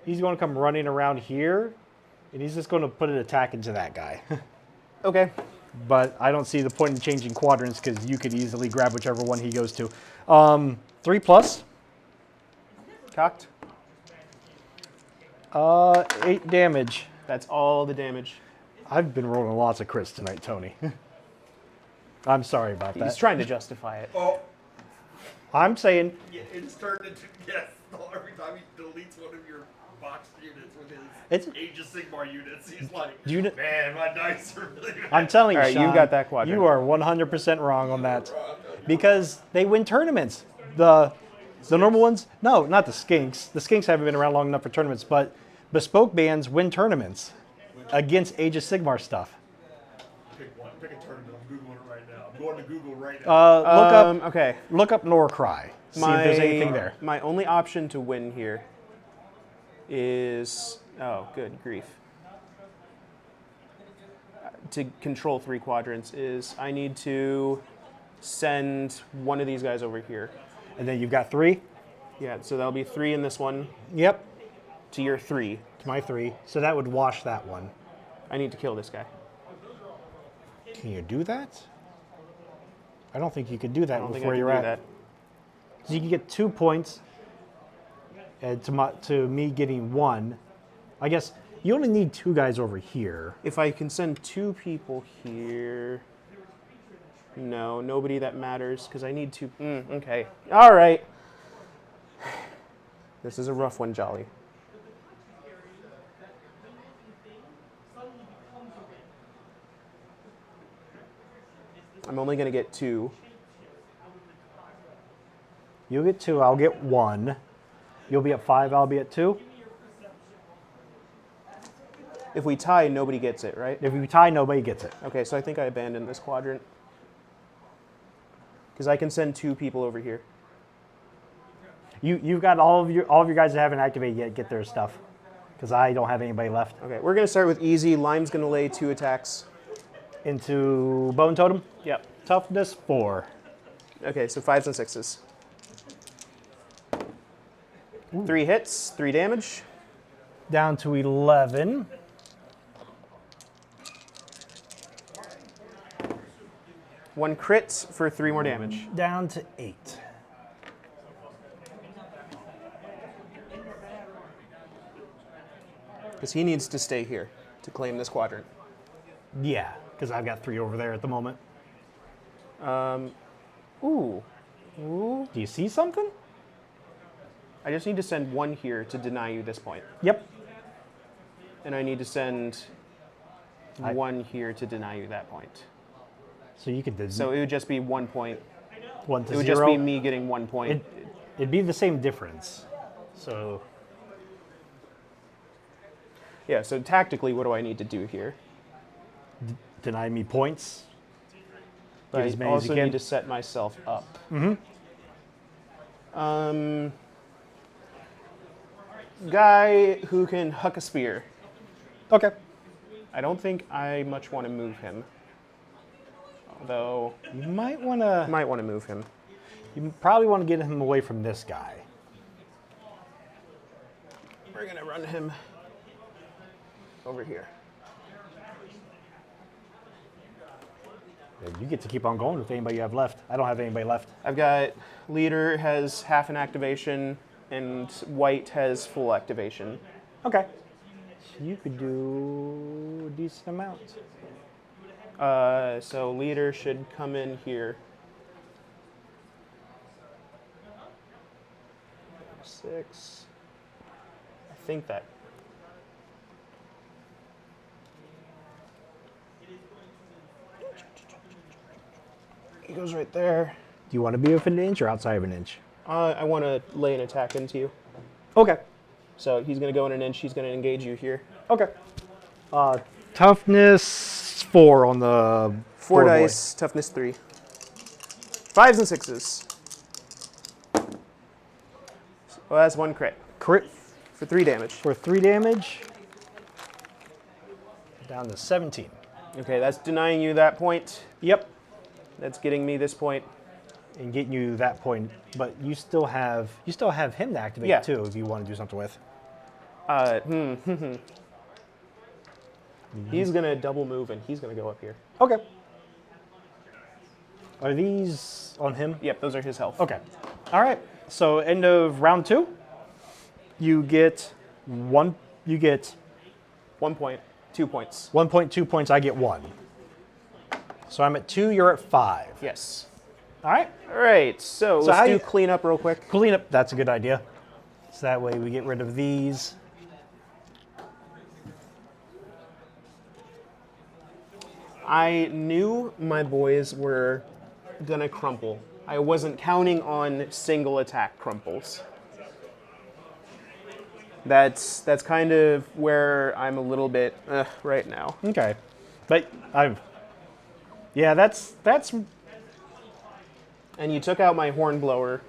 He's going to come running around here, and he's just going to put an attack into that guy. Okay. But I don't see the point in changing quadrants because you could easily grab whichever one he goes to. 3 plus. Cocked. 8 damage. That's all the damage. I've been rolling lots of crits tonight, Tony. I'm sorry about He's that. trying to justify it. Oh, I'm saying, yeah, it's turned into, yes, every time he deletes one of your box units with his It's- Age of Sigmar units, he's like, Do you kn- man, my dice are really bad. I'm telling you, All right, you Sean, got that quadrant. You are 100% wrong on that. Because they win tournaments. The normal ones, no, not the Skinks. The Skinks haven't been around long enough for tournaments, but bespoke bands win tournaments against Age of Sigmar stuff. Pick one. Pick a tournament. I'm Googling it right now. I'm going to Google right now. Okay. Look up Warcry. See if there's anything there. My only option to win here is, oh, good grief. To control 3 quadrants is I need to send one of these guys over here. And then you've got 3. Yeah, so that'll be 3 in this one Yep, to your 3. to my 3. So that would wash that one. I need to kill this guy. Can you do that? I don't think you could do that I don't think I before can you're do at. that. So you can get 2 points, and to me getting 1. I guess you only need 2 guys over here. If I can send 2 people here, no, nobody that matters because I need 2. Okay, all right. This is a rough one, Jolly. I'm only gonna get 2. You'll get 2, I'll get 1. You'll be at 5, I'll be at 2. If we tie, nobody gets it, right? If we tie, nobody gets it. Okay, so I think I abandoned this quadrant because I can send 2 people over here. You've got all of your guys that haven't activated yet get their stuff, because I don't have anybody left. Okay, we're gonna start with easy. Lime's gonna lay 2 attacks. Into Bone Totem, Yep. toughness 4. Okay, so 5s and 6s. 3 hits, 3 damage. Down to 11. One crit for 3 more damage. Down to 8. Because he needs to stay here to claim this quadrant. Yeah, because I've got 3 over there at the moment. Ooh. Ooh. Do you see something? I just need to send one here to deny you this point. Yep. And I need to send one here to deny you that point. So you could. So it would just be 1 point. 1 to 0. It would just be me getting 1 point. It'd be the same difference. So. Yeah, so tactically, what do I need to do here? Deny me points. But Get as I many as you also can. need to set myself up. Guy who can huck a spear. Okay. I don't think I much want to move him. Although, You might want I to. might want to move him. You probably want to get him away from this guy. We're going to run him over here. You get to keep on going with anybody you have left. I don't have anybody left. I've got leader has half an activation, and white has full activation. Okay. So you could do a decent amount. So leader should come in here. 6. I think that. He goes right there. Do you want to be within an inch or outside of an inch? I want to lay an attack into you. Okay. So he's going to go in an inch. He's going to engage you here. Okay. Toughness 4 on the 4 boy. dice, toughness 3. 5s and 6s. Well, that's 1 crit Crit for 3 damage. for 3 damage. Down to 17. Okay, that's denying you that point. Yep. That's getting me this point. And getting you that point, but you still have him to activate Yeah. too if you want to do something with. He's gonna double move and he's gonna go up here. Okay. Are these on him? Yep, those are his health. Okay. All right. So end of round 2, you get 1. You get 1 point, 2 points. 1.2 points. I get 1. So I'm at 2. You're at 5. Yes. All right. All right. So how let's do you- cleanup real quick. Clean up. That's a good idea. So that way we get rid of these. I knew my boys were gonna crumple. I wasn't counting on single attack crumples. That's kind of where I'm a little bit right now. Okay. But that's And you took out my hornblower,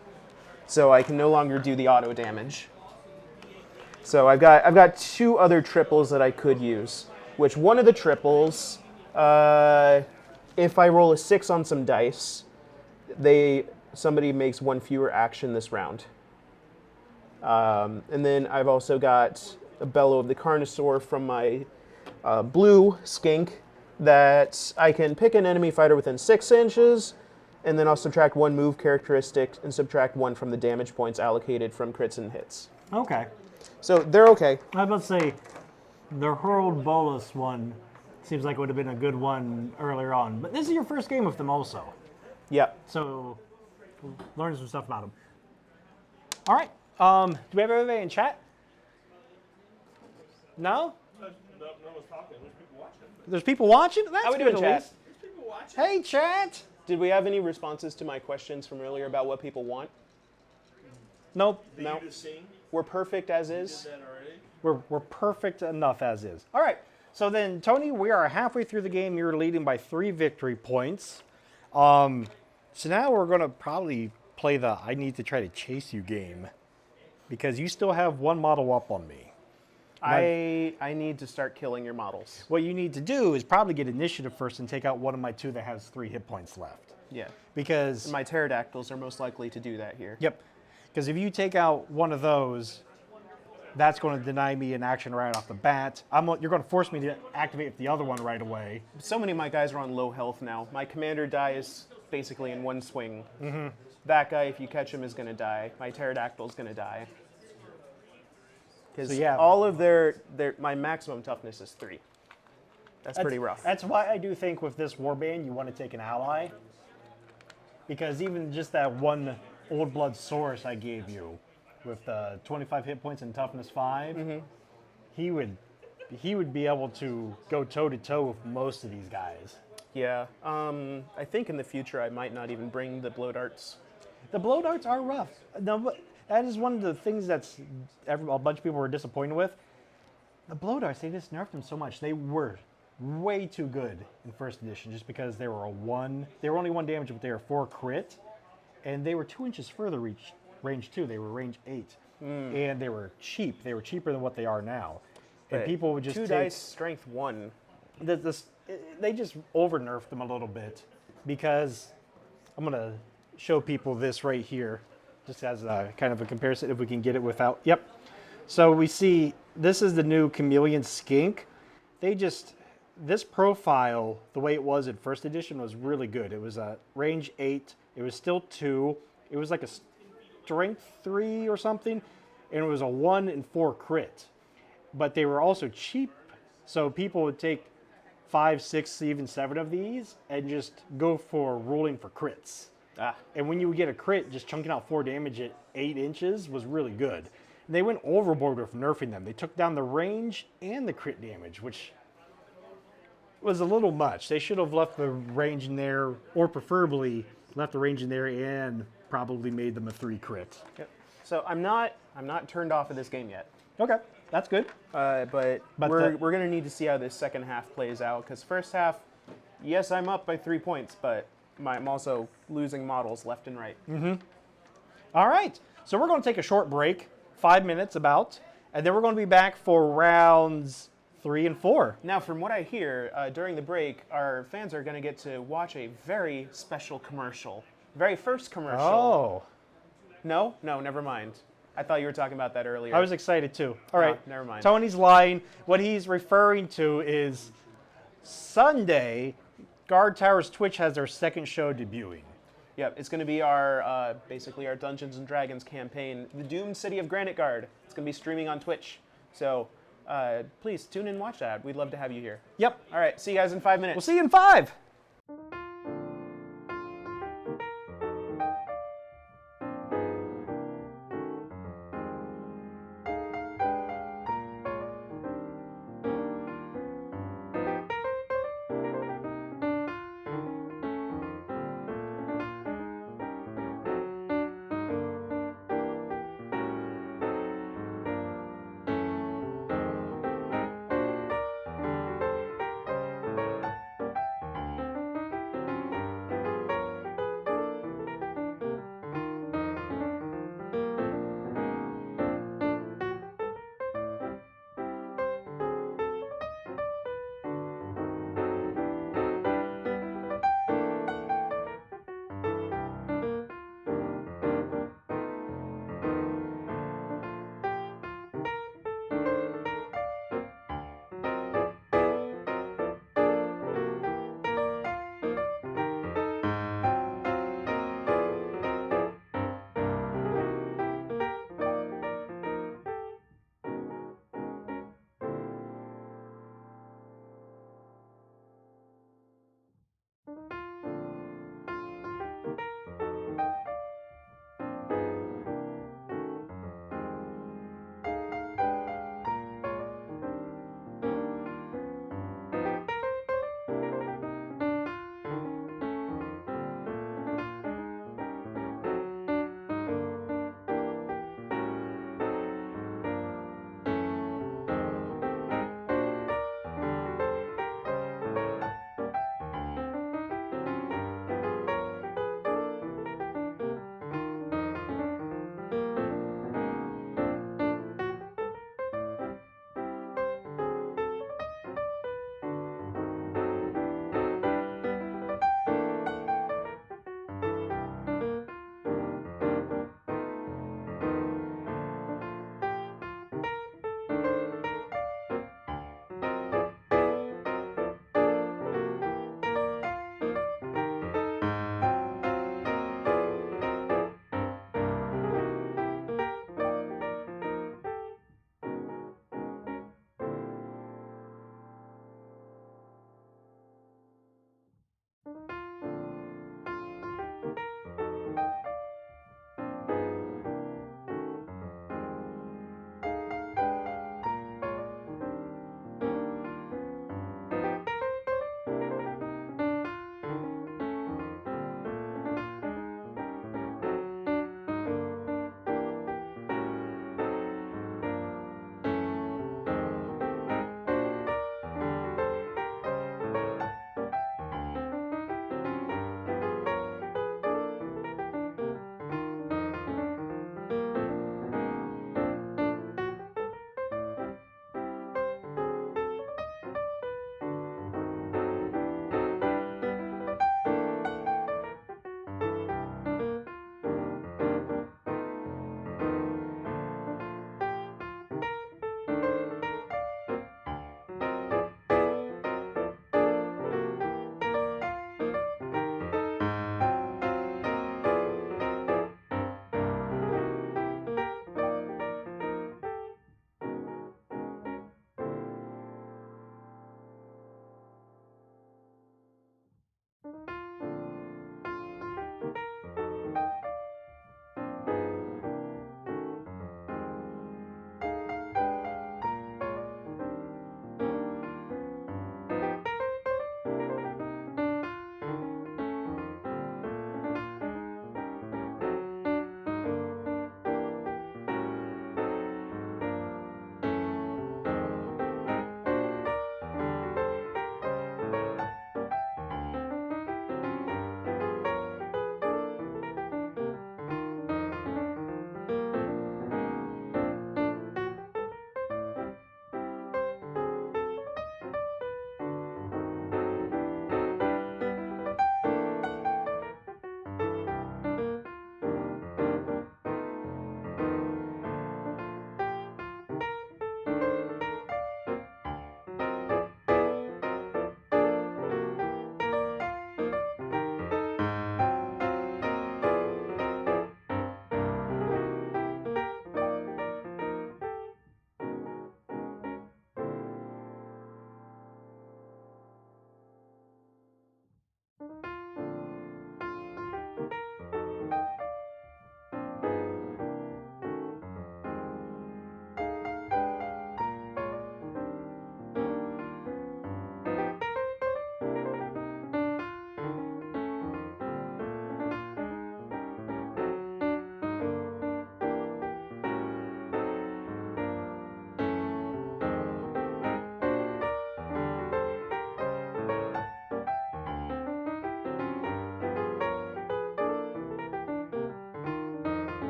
so I can no longer do the auto damage. So I've got 2 other triples that I could use. Which one of the triples, if I roll a 6 on some dice, somebody makes 1 fewer action this round. And then I've also got a Bellow of the Carnosaur from my blue skink that I can pick an enemy fighter within 6 inches, and then I'll subtract 1 move characteristic and subtract 1 from the damage points allocated from crits and hits. okay. So they're okay. I was about to say, the hurled bolus one seems like it would have been a good one earlier on. But this is your first game with them also. Yep. So learn some stuff about them. All right. Do we have everybody in chat? No? No one's talking. There's people watching. There's people watching? That's How we good doing, at chat? least. There's people watching. Hey, chat. Did we have any responses to my questions from earlier about what people want? Nope. Did No. you just sing? We're perfect as Did is. that already? We're perfect enough as is. All right. So then, Tony, we are halfway through the game. You're leading by 3 victory points. So now we're going to probably play the I need to try to chase you game because you still have 1 model up on me. I need to start killing your models. What you need to do is probably get initiative first and take out one of my 2 that has 3 hit points left. Yeah. Because, My pterodactyls are most likely to do that here. yep, because if you take out one of those, that's going to deny me an action right off the bat. You're going to force me to activate the other one right away. So many of my guys are on low health now. My commander dies basically in 1 swing. Mm-hmm. That guy, if you catch him, is going to die. My pterodactyl is going to die. Because So, yeah. all of my maximum toughness is 3. That's pretty rough. That's why I do think with this warband, you want to take an ally. because even just that one Old Blood source I gave you with 25 hit points and toughness 5, he would be able to go toe to toe with most of these guys. Yeah. I think in the future I might not even bring the blow darts. The blow darts are rough. No, that is one of the things that's a bunch of people were disappointed with. The blow darts, they just nerfed them so much. They were way too good in first edition just because they were only 1 damage, but they were 4 crit, and they were 2 inches further range too. They were range 8, and they were cheap. They were cheaper than what they are now, and But people would just 2 take dice, strength 1. they just over nerfed them a little bit because I'm gonna show people this right here, just as a kind of a comparison if we can get it without. Yep. So we see this is the new Chameleon Skink. This profile, the way it was in first edition, was really good. It was a range 8. It was still 2. It was like a strength 3 or something, and it was a 1 and 4 crit. But they were also cheap, so people would take 5, 6, even 7 of these and just go for rolling for crits. And when you would get a crit, just chunking out 4 damage at 8 inches was really good. And they went overboard with nerfing them. They took down the range and the crit damage, which was a little much. They should have left the range in there, or preferably left the range in there and probably made them a 3 crit. Yep. So I'm not turned off of this game yet. Okay, that's good. But we're going to need to see how this second half plays out, because first half, yes, I'm up by 3 points, but I'm also losing models left and right. All right, so we're going to take a short break, 5 minutes about, and then we're going to be back for rounds 3 and 4. Now, from what I hear, during the break, our fans are going to get to watch a very special commercial. Very first commercial. Oh, No, never mind. I thought you were talking about that earlier. I was excited too. All right, never mind. Tony's lying. What he's referring to is Sunday, Guardtower's Twitch has their second show debuting. Yep, it's going to be our basically our Dungeons and Dragons campaign, the Doomed City of Granite Guard. It's going to be streaming on Twitch. So please tune in and watch that. We'd love to have you here. Yep. All right, see you guys in 5 minutes. We'll see you in 5.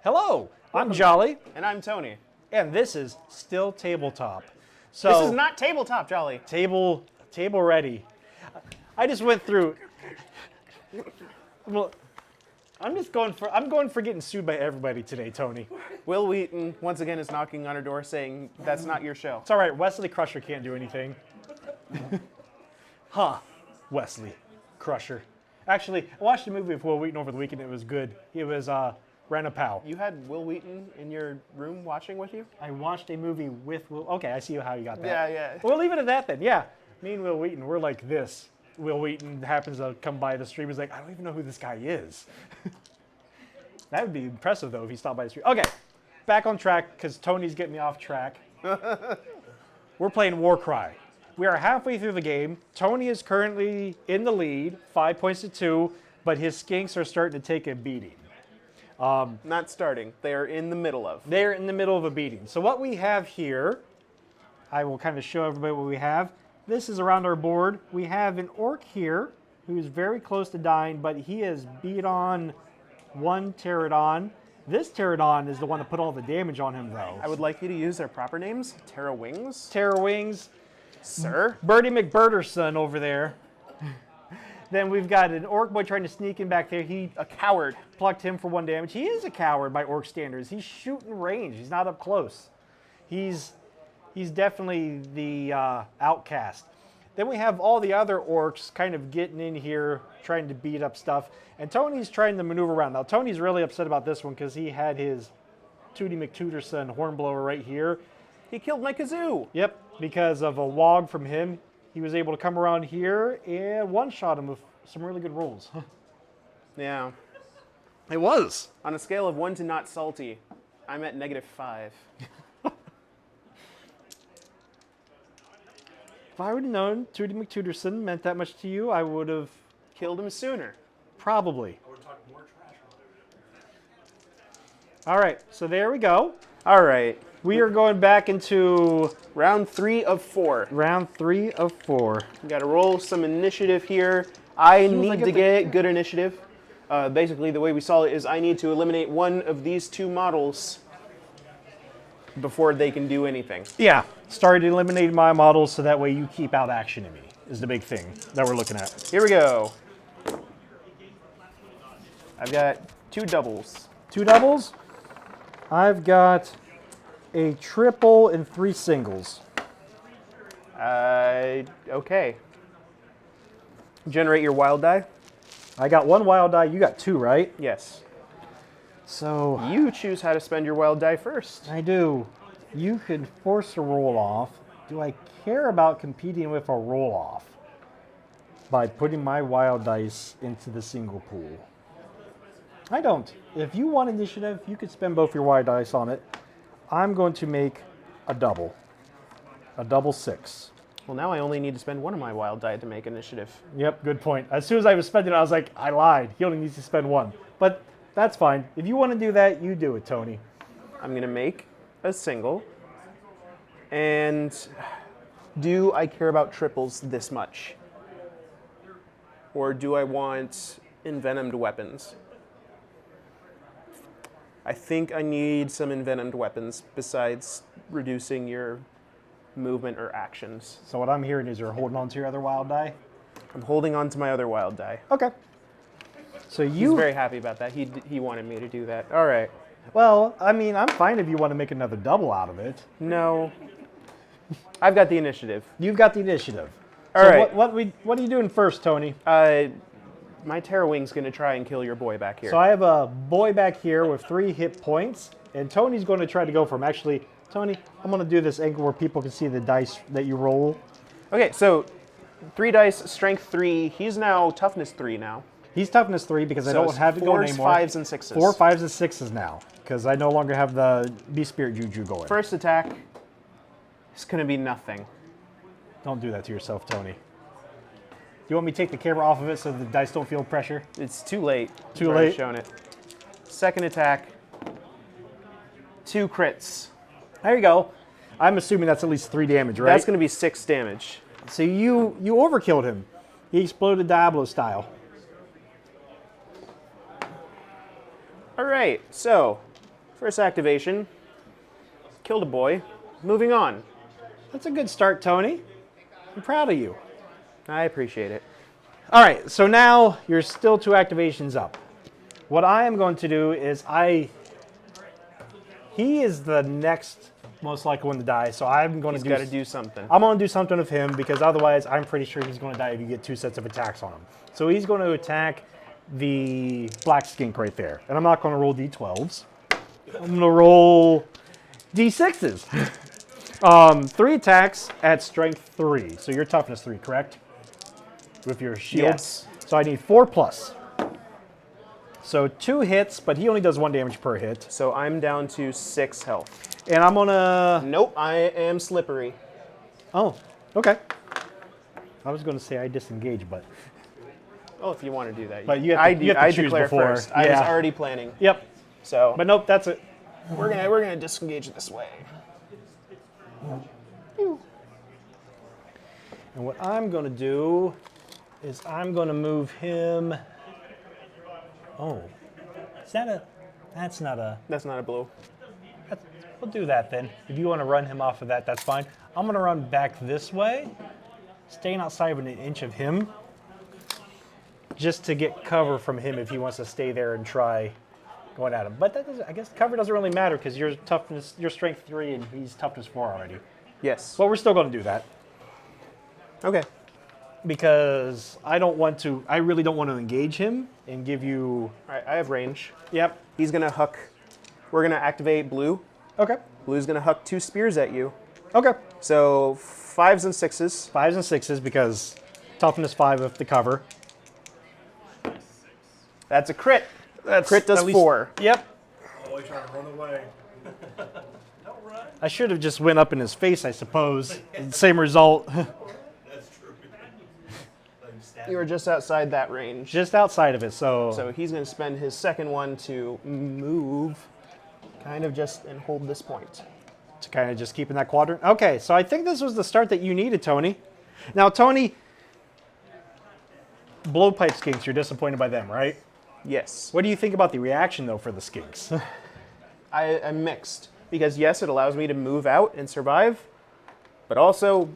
Hello, I'm Jolly, And I'm Tony. and this is Still Tabletop. So This is not tabletop, Jolly. table ready. I just went through. Well, I'm going for getting sued by everybody today, Tony. Will Wheaton once again is knocking on her door saying that's not your show. It's all right. Wesley Crusher can't do anything. Huh, Wesley Crusher. Actually, I watched a movie with Will Wheaton over the weekend. It was good. It was Ranapow. You had Will Wheaton in your room watching with you? I watched a movie with Will. Okay, I see how you got that. Yeah, yeah. We'll leave it at that then. Yeah, me and Will Wheaton, we're like this. Will Wheaton happens to come by the street. He's like, I don't even know who this guy is. That would be impressive though if he stopped by the street. Okay, back on track because Tony's getting me off track. We're playing Warcry. We are halfway through the game. Tony is currently in the lead, 5 points to 2, but his skinks are starting to take a beating. Not starting. They are in the middle of. They're in the middle of a beating. So what we have here, I will kind of show everybody what we have. This is around our board. We have an orc here who's very close to dying, but he has beat on one pterodon. This pterodon is the one that put all the damage on him, though. I would like you to use their proper names. Terra Wings. Terror Wings, Sir. Birdie McBurderson over there. Then we've got an orc boy trying to sneak in back there. He A coward. plucked him for 1 damage. He is a coward by orc standards. He's shooting range. He's not up close. He's definitely the outcast. Then we have all the other orcs kind of getting in here, trying to beat up stuff. And Tony's trying to maneuver around. Now, Tony's really upset about this one because he had his Tootie McTooterson hornblower right here. He killed my kazoo. Yep, because of a wog from him. He was able to come around here and one-shot him with some really good rolls. Yeah. It was. On a scale of 1 to not salty, I'm at -5. If I would have known Tootie McTooterson meant that much to you, I would have Killed him sooner. probably. I would talk more trash on it. All right, so there we go. All right. We are going back into Round 3 of 4. round 3 of 4. We got to roll some initiative here. I as I need get to the- get good initiative. Basically, the way we saw it is I need to eliminate one of these 2 models before they can do anything. Yeah, started eliminating my models so that way you keep out action in me is the big thing that we're looking at. Here we go. I've got 2 doubles. 2 doubles. I've got a triple and 3 singles. Okay. Generate your wild die. I got 1 wild die. You got 2, right? Yes. So You choose how to spend your wild die first. I do. You could force a roll off. Do I care about competing with a roll off by putting my wild dice into the single pool? I don't. If you want initiative, you could spend both your wild dice on it. I'm going to make a double 6. Well, now I only need to spend 1 of my wild die to make initiative. Yep, good point. As soon as I was spending it, I was like, I lied. He only needs to spend 1. But that's fine. If you want to do that, you do it, Tony. I'm going to make a single. And do I care about triples this much? Or do I want envenomed weapons? I think I need some envenomed weapons besides reducing your movement or actions. So what I'm hearing is you're holding on to your other wild die? I'm holding on to my other wild die. Okay. So He's you... very happy about that. He wanted me to do that. All right. Well, I mean, I'm fine if you want to make another double out of it. No. I've got the initiative. You've got the initiative. All So right. what are you doing first, Tony? My Terror Wing's going to try and kill your boy back here. So I have a boy back here with 3 hit points, and Tony's going to try to go for him. Actually, Tony, I'm going to do this angle where people can see the dice that you roll. Okay, so 3 dice, strength 3. He's now toughness 3 now. He's toughness 3 because I So don't have to go 4s, anymore. 5s, and 6s. 4, 5s, and 6s now because I no longer have the Beast Spirit Juju going. First attack is going to be nothing. Don't do that to yourself, Tony. Do you want me to take the camera off of it so the dice don't feel pressure? It's too late. Too I've already late. shown it. Second attack, 2 crits. There you go. I'm assuming that's at least 3 damage, right? That's going to be 6 damage. So you overkilled him. He exploded Diablo style. All right, so First activation. Killed a boy. Moving on. That's a good start, Tony. I'm proud of you. I appreciate it. All right, so now you're still 2 activations up. What I am going to do is he is the next most likely one to die, so I'm going He's to got to do something. I'm going to do something with him because otherwise I'm pretty sure he's going to die if you get 2 sets of attacks on him. So he's going to attack the black skink right there. And I'm not going to roll d12s. I'm going to roll d6s. 3 attacks at strength 3. So your toughness 3, correct? With your shield. Yes. So I need 4 plus. So 2 hits, but he only does 1 damage per hit. So I'm down to 6 health. And I'm gonna... Nope, I am slippery. Oh, okay. I was gonna say I disengage, but... Oh, if you want to do that. But you have to I choose declare before. first. I was Yeah. already planning. Yep. So But nope, that's it. we're gonna disengage this way. And what I'm gonna do is I'm gonna move him... Oh. Is that a... That's not a... That's not a blue. We'll do that then. If you want to run him off of that, that's fine. I'm going to run back this way, staying outside of an inch of him, just to get cover from him if he wants to stay there and try going at him. But that doesn't, I guess cover doesn't really matter because your strength 3 and he's toughness 4 already. Yes. But we're still going to do that Okay. because I really don't want to engage him and give you... All right, I have range. Yep. He's gonna huck. We're gonna activate blue. Okay. Blue's gonna huck 2 spears at you. Okay. So 5s and 6s. 5s and 6s because toughness 5 with the cover. That's a crit. That's Crit does at least- 4. Yep. Always trying to run away. Don't run. I should have just went up in his face, I suppose. Same result. That's true. Let him stab You were just outside that range. Just outside of it, so... So he's gonna spend his second one to move, kind of just and hold this point. to kind of just keep in that quadrant. Okay, so I think this was the start that you needed, Tony. Now, Tony, blowpipe skinks, you're disappointed by them, right? Yes. What do you think about the reaction, though, for the skinks? I'm mixed because yes, it allows me to move out and survive, but also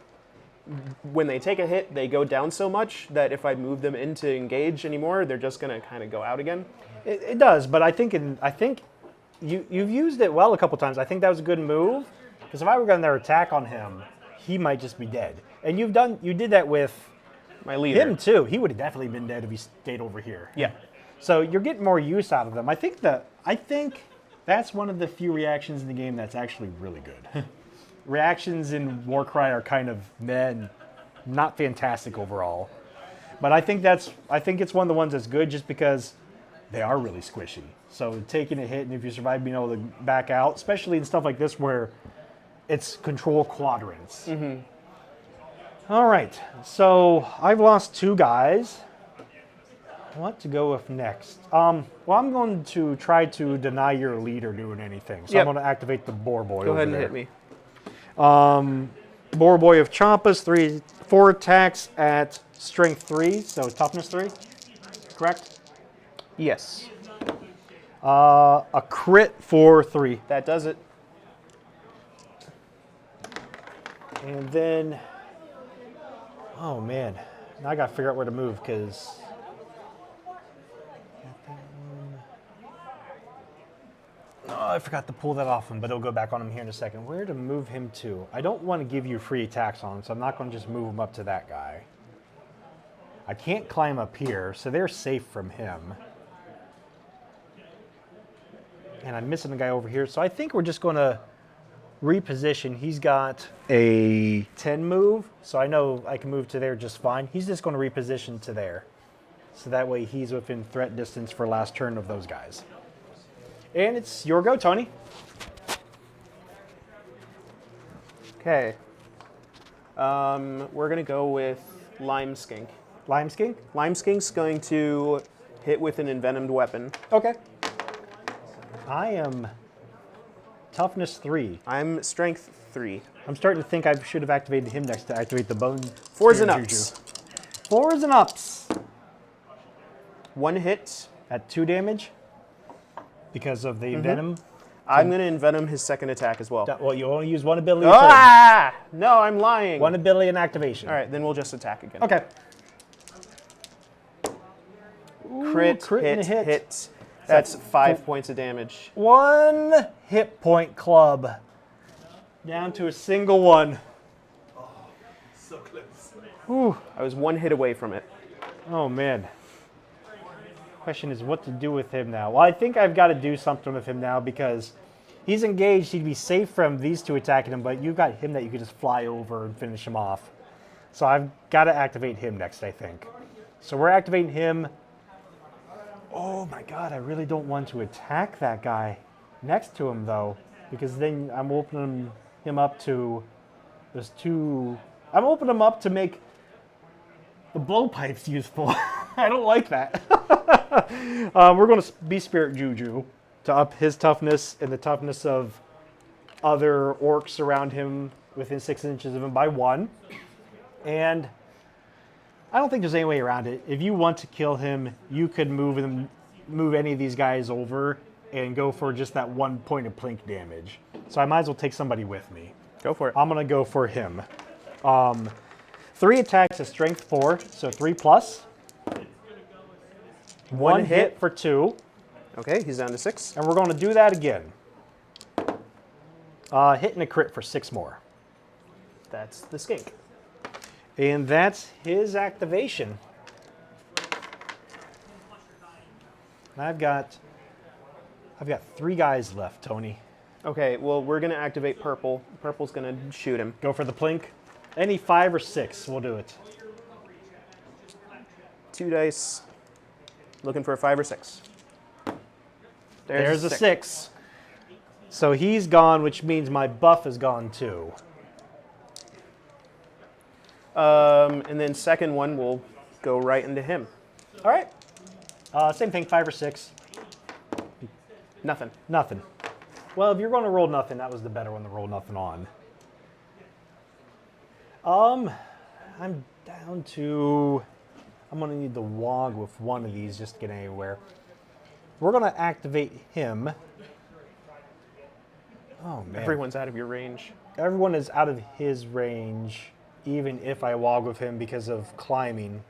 when they take a hit, they go down so much that if I move them into engage anymore, they're just gonna kind of go out again. It does, but I think you've used it well a couple times. I think that was a good move because if I were going to attack on him, he might just be dead. And you did that with My leader. him too. He would have definitely been dead if he stayed over here. Yeah. So you're getting more use out of them. I think that's one of the few reactions in the game that's actually really good. Reactions in Warcry are kind of not fantastic overall. But I think it's one of the ones that's good just because they are really squishy. So taking a hit and if you survive being able to back out, especially in stuff like this where it's control quadrants. Mm-hmm. All right, so I've lost 2 guys. What to go with next? Well, I'm going to try to deny your leader doing anything. So Yep. I'm going to activate the Boar Boy. Go ahead and there. hit me. Boar Boy of Champas, 4 attacks at strength 3, so toughness 3, correct? Yes. A crit for 3. That does it. And then, oh man, now I gotta figure out where to move because. Oh, I forgot to pull that off him, but it'll go back on him here in a second. Where to move him to? I don't want to give you free attacks on him, so I'm not going to just move him up to that guy. I can't climb up here, so they're safe from him. And I'm missing the guy over here, so I think we're just going to reposition. He's got a 10 move, so I know I can move to there just fine. He's just going to reposition to there. So that way he's within threat distance for last turn of those guys. And it's your go, Tony. Okay. We're gonna go with Lime Skink. Lime skink? Lime Skink's going to hit with an envenomed weapon. Okay. I am toughness 3. I'm strength 3. I'm starting to think I should have activated him next to activate the bone. 4s and Spear ups. Juju. 4s and ups. 1 hit. At 2 damage because of the venom. I'm going to envenom his second attack as well. Well, you only use one ability. A turn. Ah! No, I'm lying. One ability and activation. All right, then we'll just attack again. Okay. Crit, hit. That's 5 points of damage. 1 hit point club. Down to a single one. So close. Whew. I was 1 hit away from it. Oh, man. Question is what to do with him now. Well, I think I've got to do something with him now because he's engaged. He'd be safe from these two attacking him, but you've got him that you could just fly over and finish him off. So I've got to activate him next, I think. So we're activating him. Oh, my God. I really don't want to attack that guy next to him, though, because then I'm opening him up to... There's two... I'm opening him up to make the blowpipes useful. I don't like that. We're going to be Spirit Juju to up his toughness and the toughness of other orcs around him within 6 inches of him by 1. And I don't think there's any way around it. If you want to kill him, you could move any of these guys over and go for just that 1 point of plink damage. So I might as well take somebody with me. Go for it. I'm going to go for him. 3 attacks at strength 4, so 3 plus. 1 hit for 2. Okay, he's down to 6. And we're going to do that again. Hit and a crit for 6 more. That's the skink. And that's his activation. And I've got 3 guys left, Tony. Okay, well, we're going to activate Purple. Purple's going to shoot him. Go for the plink. Any 5 or 6, we'll do it. 2 dice. Looking for a 5 or 6. There's a 6. So he's gone, which means my buff is gone too. And then second one will go right into him. All right. Same thing, 5 or 6. Nothing. Nothing. Well, if you're going to roll nothing, that was the better one to roll nothing on. I'm down to... I'm going to need the wog with one of these just to get anywhere. We're going to activate him. Oh, man. Everyone's out of your range. Everyone is out of his range, even if I wog with him because of climbing.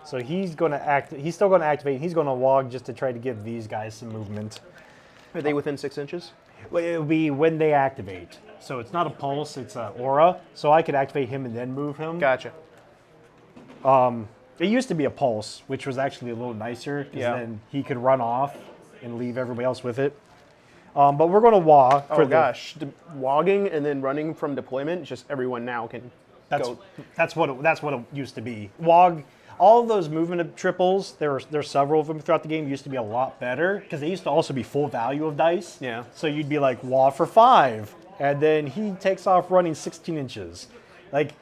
So he's going to he's still going to activate. He's going to wog just to try to give these guys some movement. Are they within 6 inches? Well, it'll be when they activate. So it's not a pulse, it's an aura. So I could activate him and then move him. Gotcha. It used to be a pulse, which was actually a little nicer because Yeah. then he could run off and leave everybody else with it. But we're going to wog. Oh gosh, wogging and then running from deployment. Just everyone now can go. That's what it used to be. Wog. All of those movement triples, there's several of them throughout the game, used to be a lot better because they used to also be full value of dice. Yeah. So you'd be like, wog for 5, and then he takes off running 16 inches. Like,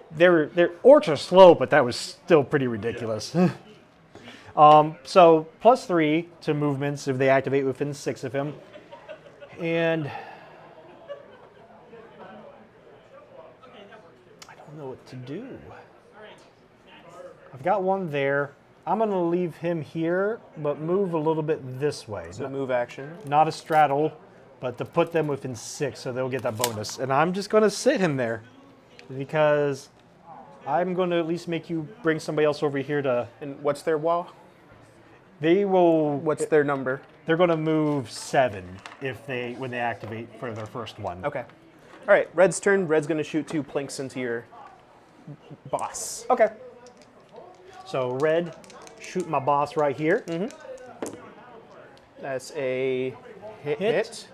their orcs are slow, but that was still pretty ridiculous. So plus 3 to movements if they activate within 6 of him. And I don't know what to do. I've got one there. I'm going to leave him here, but move a little bit this way. So move action. Not a straddle, but to put them within 6 so they'll get that bonus. And I'm just going to sit him there because I'm going to at least make you bring somebody else over here to... And what's their wall? They will... What's their number? They're going to move 7 when they activate for their first one. Okay. All right, Red's turn. Red's going to shoot 2 plinks into your boss. Okay. So Red, shoot my boss right here. Mm-hmm. That's a hit.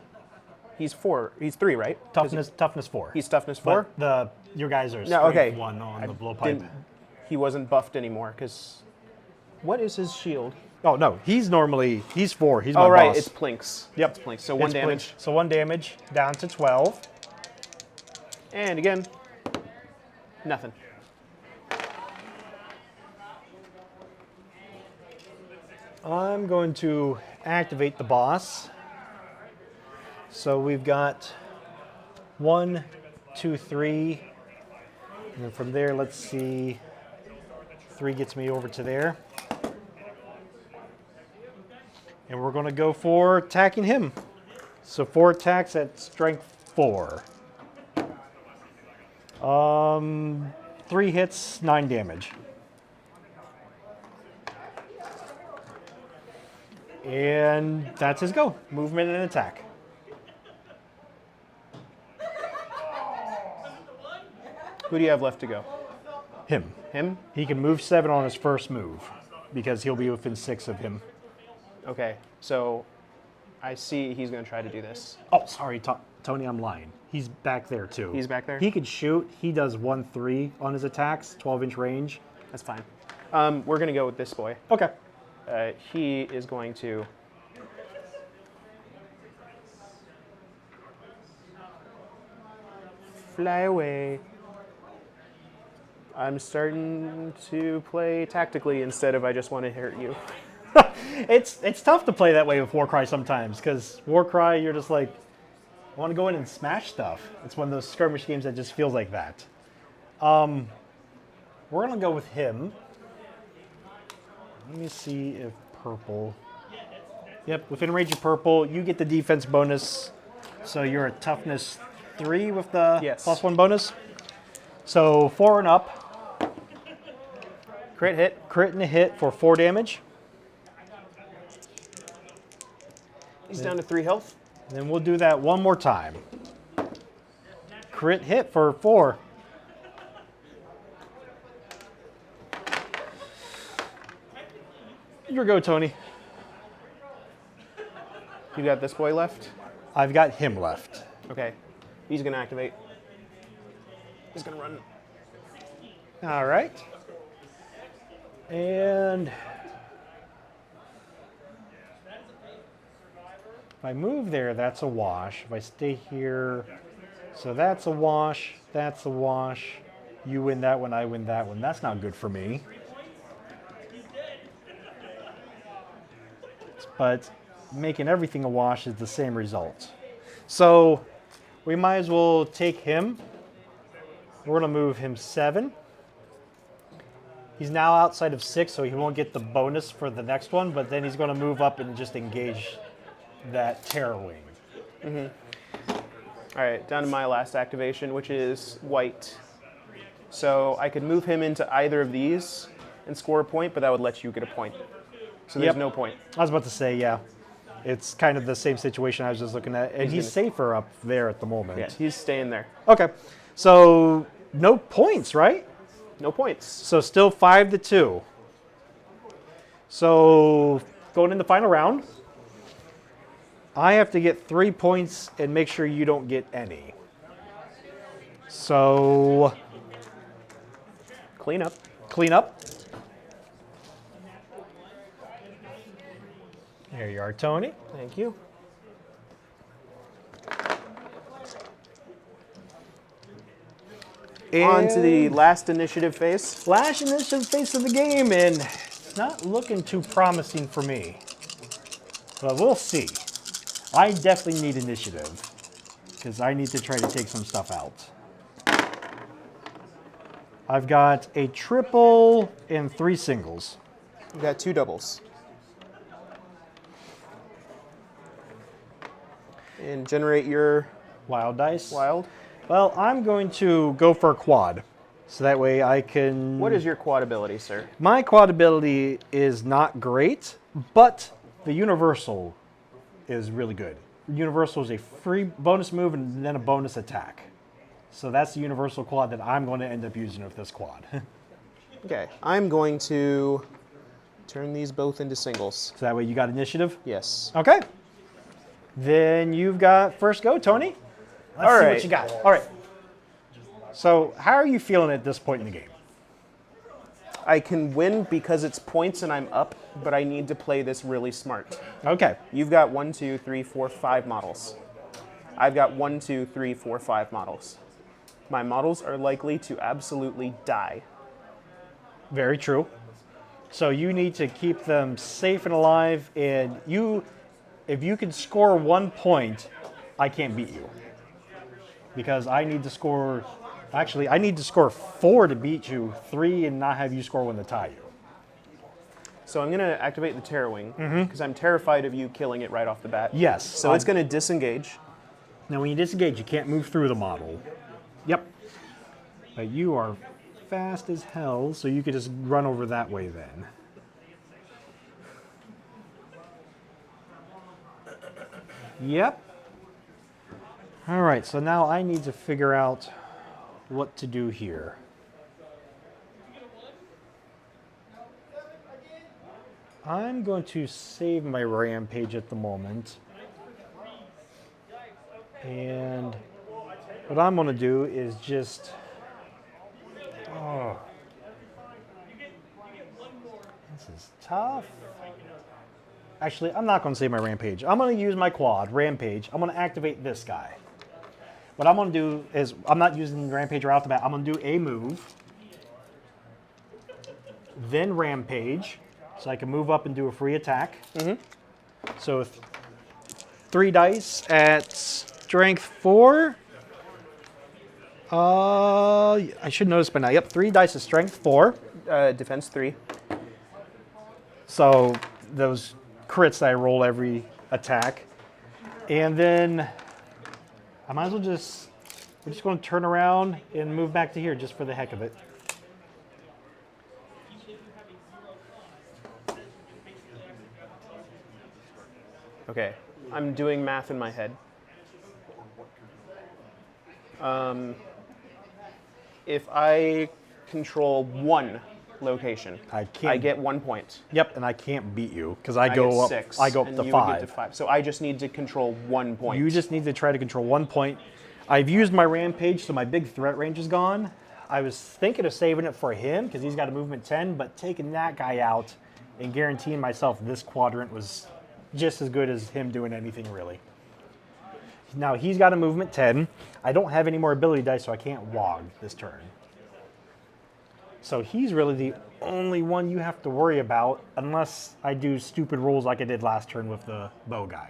He's 4. He's 3, right? Toughness 4. He's toughness 4? But your guys are No, okay. 1 on the blowpipe. He wasn't buffed anymore because... What is his shield? Oh, no. He's 4. He's my Oh, right. boss. It's plinks. Yep. It's plinks. So 1 It's damage. blink. So 1 damage, down to 12. And again, nothing. I'm going to activate the boss. So we've got 1, 2, 3. And then from there, let's see. 3 gets me over to there. And we're going to go for attacking him. So 4 attacks at strength 4. 3 hits, 9 damage. And that's his go. Movement and attack. Who do you have left to go? Him. Him? He can move 7 on his first move because he'll be within 6 of him. Okay, so I see he's going to try to do this. Oh, sorry, Tony, I'm lying. He's back there too. He's back there? He could shoot. He does 1-3 on his attacks, 12-inch range. That's fine. We're going to go with this boy. Okay. He is going to... fly away. I'm starting to play tactically instead of I just want to hurt you. It's tough to play that way with Warcry sometimes because Warcry, you're just like, I want to go in and smash stuff. It's one of those skirmish games that just feels like that. We're going to go with him. Let me see if purple. Yep, within range of purple, you get the defense bonus. So you're a toughness 3 with the Yes. +1 bonus. So 4 and up. Crit hit. Crit and a hit for 4 damage. He's down to 3 health. And then we'll do that one more time. Crit hit for 4. Your go, Tony. You got this boy left? I've got him left. Okay. He's going to activate. He's going to run. All right. And if I move there, that's a wash. If I stay here, so that's a wash, that's a wash. You win that one, I win that one. That's not good for me. But making everything a wash is the same result. So we might as well take him. We're going to move him 7. He's now outside of 6, so he won't get the bonus for the next one, but then he's going to move up and just engage that Terror Wing. Mm-hmm. All right, down to my last activation, which is white. So I could move him into either of these and score a point, but that would let you get a point. So there's no point. I was about to say, yeah. It's kind of the same situation I was just looking at. And he's safer up there at the moment. Yeah, he's staying there. Okay. So no points, right? No points. So still 5-2. So going in the final round, I have to get 3 points and make sure you don't get any. So Clean up. clean up. There you are, Tony. Thank you. On to the last initiative phase. Last initiative phase of the game, and it's not looking too promising for me. But we'll see. I definitely need initiative, because I need to try to take some stuff out. I've got a triple and 3 singles. We've got 2 doubles. And generate your Wild dice. wild. Well, I'm going to go for a quad, so that way I can... What is your quad ability, sir? My quad ability is not great, but the universal is really good. Universal is a free bonus move and then a bonus attack. So that's the universal quad that I'm going to end up using with this quad. Okay, I'm going to turn these both into singles. So that way you got initiative? Yes. Okay. Then you've got first go, Tony. Let's see what you got. All right. So how are you feeling at this point in the game? I can win because it's points and I'm up, but I need to play this really smart. Okay. You've got 1, 2, 3, 4, 5 models. I've got 1, 2, 3, 4, 5 models. My models are likely to absolutely die. Very true. So you need to keep them safe and alive, and if you can score 1 point, I can't beat you. Because I need to score, actually, I need to score 4 to beat you, 3 and not have you score 1 to tie you. So I'm going to activate the Terror Wing because I'm terrified of you killing it right off the bat. Yes. So it's going to disengage. Now, when you disengage, you can't move through the model. Yep. But you are fast as hell, so you could just run over that way then. Yep. All right, so now I need to figure out what to do here. I'm going to save my rampage at the moment. And what I'm going to do is just... Oh. This is tough. Actually, I'm not going to save my rampage. I'm going to use my quad, rampage. I'm going to activate this guy. What I'm going to do is, I'm not using rampage right off the bat. I'm going to do a move. Then rampage. So I can move up and do a free attack. So 3 dice at strength 4. I should notice by now. Yep, 3 dice at strength 4. Defense 3. So those crits that I roll every attack. And then I might as well just, we're just going to turn around and move back to here just for the heck of it. Okay, I'm doing math in my head. If I control 1 location, I get 1 point. Yep, and I can't beat you because I get go up. 6, I go up and to you 5. would get to 5. So I just need to control 1 point. You just need to try to control 1 point. I've used my rampage, so my big threat range is gone. I was thinking of saving it for him because he's got a movement 10, but taking that guy out and guaranteeing myself this quadrant was just as good as him doing anything really. Now he's got a movement 10. I don't have any more ability dice, so I can't wog this turn. So he's really the only one you have to worry about unless I do stupid rolls like I did last turn with the bow guy.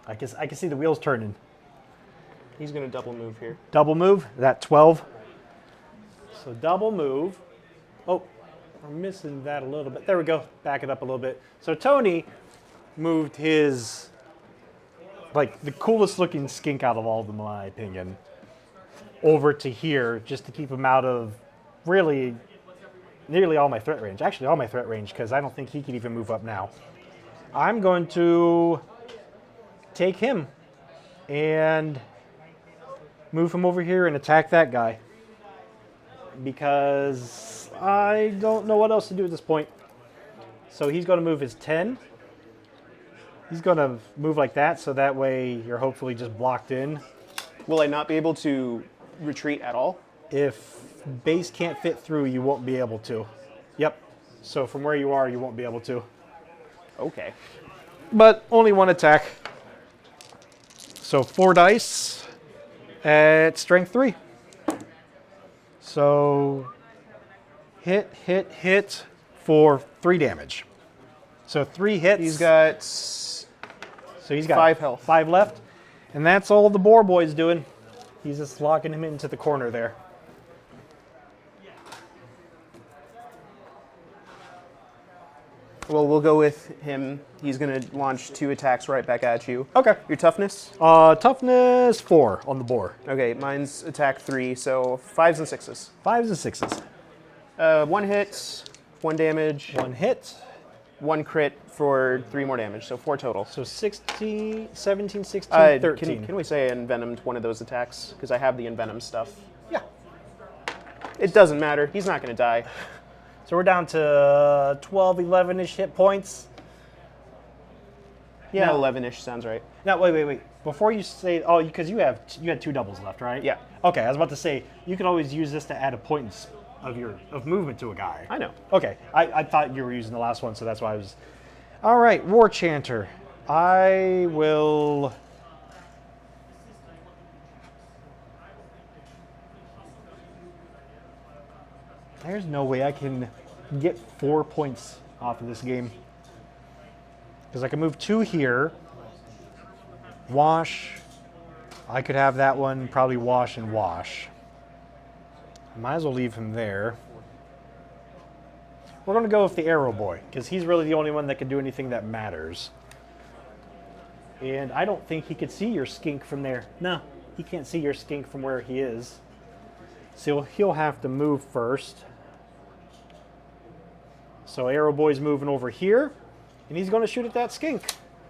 I can see the wheels turning. He's going to double move here. Double move, that 12. So double move. Oh, we're missing that a little bit. There we go. Back it up a little bit. So Tony moved his, like, the coolest looking skink out of all of them, in my opinion, over to here just to keep him out of really nearly all my threat range. Actually, all my threat range, because I don't think he can even move up now. I'm going to take him and move him over here and attack that guy because I don't know what else to do at this point. So he's going to move his 10. He's going to move like that, so that way you're hopefully just blocked in. Will I not be able to retreat at all? If base can't fit through, you won't be able to. Yep. So from where you are, you won't be able to. Okay. But only 1 attack. So 4 dice at strength 3. So hit for 3 damage. So 3 hits. He's got 5 health. 5 left. And that's all the boar boy's doing. He's just locking him into the corner there. Well, we'll go with him. He's going to launch 2 attacks right back at you. Okay. Your toughness? Toughness 4 on the boar. Okay, mine's attack 3, so 5s and 6s. 5s and 6s. 1 hit, 1 damage, 1 hit. 1 crit for 3 more damage, so 4 total. So 16, 17, 16, 13. Can we say I envenomed one of those attacks? Because I have the envenom stuff. Yeah. It doesn't matter. He's not going to die. So we're down to 12, 11-ish hit points. Yeah, Now- 11-ish sounds right. Now, wait. Before you say, oh, because you had 2 doubles left, right? Yeah. Okay, I was about to say, you can always use this to add a point of movement to a guy. I know. Okay, I thought you were using the last one, so that's why I was... All right, War Chanter. I will... There's no way I can get 4 points off of this game. Because I can move 2 here. Wash. I could have that one probably wash and wash. Might as well leave him there. We're going to go with the Arrow Boy, because he's really the only one that can do anything that matters. And I don't think he could see your skink from there. No, he can't see your skink from where he is. So he'll have to move first. So Arrow Boy's moving over here, and he's going to shoot at that skink.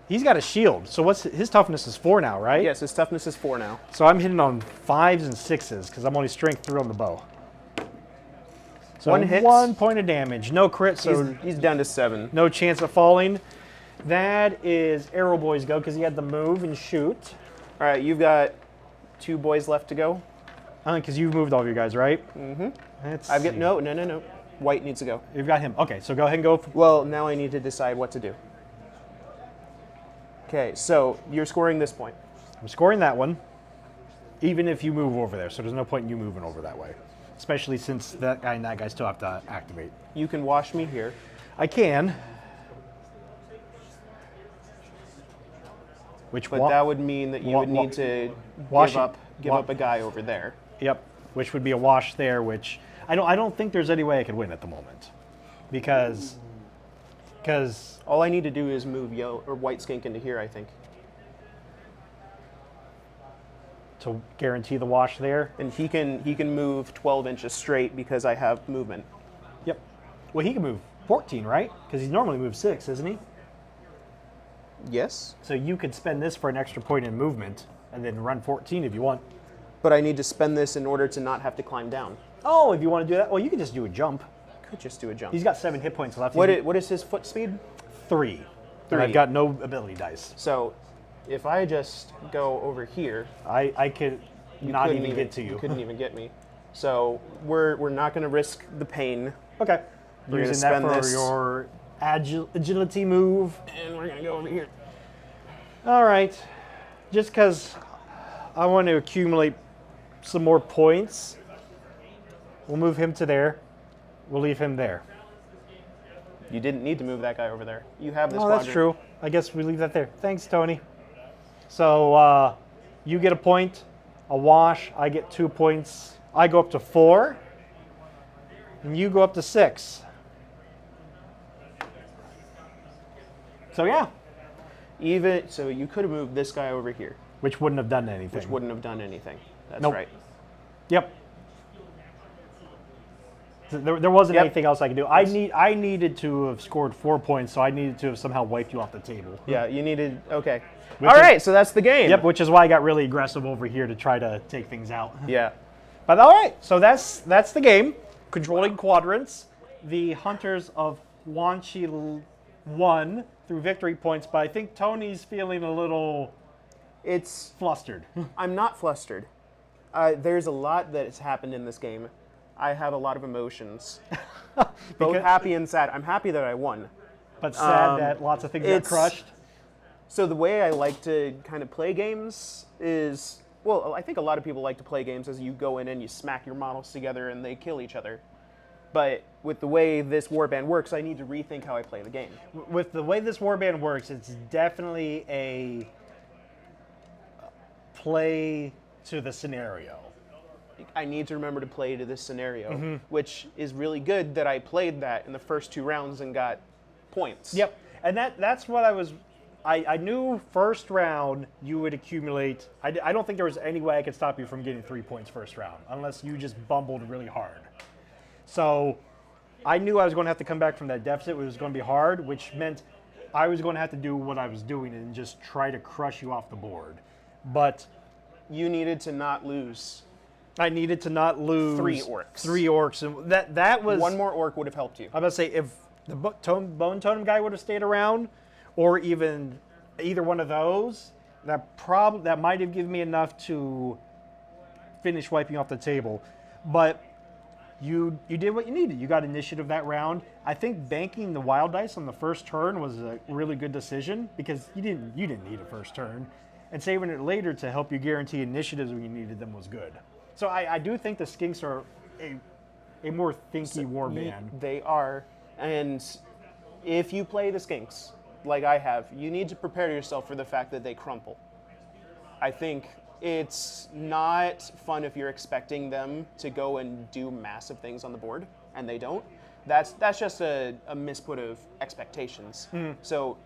He's got a shield, so what's his toughness is 4 now, right? Yes, his toughness is 4 now. So I'm hitting on 5s and 6s, because I'm only strength 3 on the bow. So 1 hit. 1 point of damage. No crit, so He's down to 7. no chance of falling. That is Arrow Boy's go, because he had to move and shoot. All right, you've got 2 boys left to go. Because you've moved all of your guys, right? Mm-hmm. Let's I've got see. no. White needs to go. You've got him. Okay, so go ahead and go. Well, now I need to decide what to do. Okay, so you're scoring this point. I'm scoring that one, even if you move over there. So there's no point in you moving over that way, especially since that guy and that guy still have to activate. You can wash me here. I can. Which But that would mean that you would need to wash give up a guy over there. Yep, which would be a wash there, which I don't think there's any way I could win at the moment. Because All I need to do is move yellow or white skink into here, I think. to guarantee the wash there. And he can move 12 inches straight because I have movement. Yep. Well, he can move 14, right? Because he normally moves 6, isn't he? Yes, So you could spend this for an extra point in movement and then run 14 if you want. but I need to spend this in order to not have to climb down. Oh, if you want to do that, well, you could just do a jump. Could just do a jump. He's got 7 hit points left. What is his foot speed? 3. 3. And I've got no ability dice. So if I just go over here, I could not couldn't even get to You you. couldn't even get me. So we're not going to risk the pain. Okay. We're gonna Using that spend for this. your agility move. And we're going to go over here. All right. Just because I want to accumulate some more points, we'll move him to there. We'll leave him there. You didn't need to move that guy over there. You have this Oh, that's true. I guess we leave that there. Thanks, Tony. So you get a point, a wash. I get 2 points. I go up to 4, and you go up to 6. So yeah, So you could have moved this guy over here, which wouldn't have done anything. which wouldn't have done anything. That's Nope. right. Yep. There wasn't Yep. anything else I could do. I needed to have scored 4 points, so I needed to have somehow wiped you off the table. Yeah, you needed. Okay. Which All is- right, so that's the game. Yep, which is why I got really aggressive over here to try to take things out. Yeah. But all right, so that's the game. Controlling quadrants. The Hunters of Wanchi won through victory points, but I think Tony's feeling a little flustered. I'm not flustered. There's a lot that has happened in this game. I have a lot of emotions, both Because- happy and sad. I'm happy that I won. But sad that lots of things got it's- crushed. So the way I like to kind of play games is, well, I think a lot of people like to play games as you go in and you smack your models together and they kill each other. But with the way this warband works, I need to rethink how I play the game. With the way this warband works, it's definitely a play to the scenario. I need to remember to play to this scenario, Mm-hmm. which is really good that I played that in the first 2 rounds and got points. Yep, and that's what I knew first round you would accumulate. I don't think there was any way I could stop you from getting 3 points first round, unless you just bumbled really hard. So I knew I was going to have to come back from that deficit. It was going to be hard, which meant I was going to have to do what I was doing and just try to crush you off the board. But You needed to not lose. I needed to not lose 3 orcs. 3 orcs, and that was One more orc would have helped you. I'm about to say if the bone totem guy would have stayed around, or even either one of those, that might have given me enough to finish wiping off the table. But you did what you needed. You got initiative that round. I think banking the wild dice on the first turn was a really good decision because you didn't need a first turn, and saving it later to help you guarantee initiatives when you needed them was good. So I do think the Skinks are a more thinky warband. They are. And if you play the Skinks, like I have, you need to prepare yourself for the fact that they crumple. I think it's not fun if you're expecting them to go and do massive things on the board, and they don't. That's just a misput of expectations. So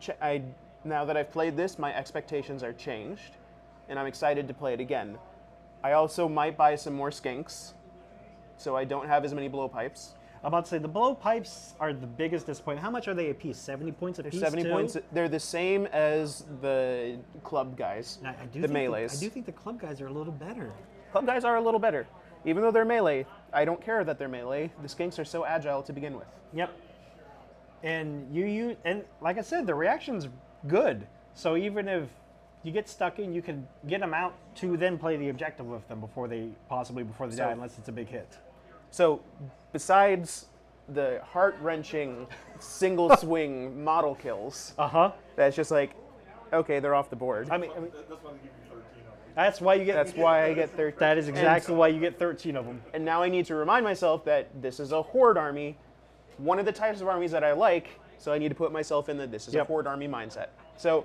now that I've played this, my expectations are changed, and I'm excited to play it again. I also might buy some more skinks, so I don't have as many blowpipes. I'm about to say the blowpipes are the biggest disappointment. How much are they a piece? 70 points a piece. 70 too? points. They're the same as the club guys, the melees. I do think the club guys are a little better. Club guys are a little better. Even though they're melee, I don't care that they're melee. The skinks are so agile to begin with. Yep. And and like I said, the reaction's good. So even if you get stuck in, you can get them out to then play the objective with them before they die, unless it's a big hit. So besides the heart-wrenching single swing model kills, that's just like, okay, they're off the board. I mean, That's why they give you 13 of them. that's why you get. That's why I get 13. That is exactly why you get 13 of them. And now I need to remind myself that this is a horde army, one of the types of armies that I like, so I need to put myself in the this is a horde army mindset. So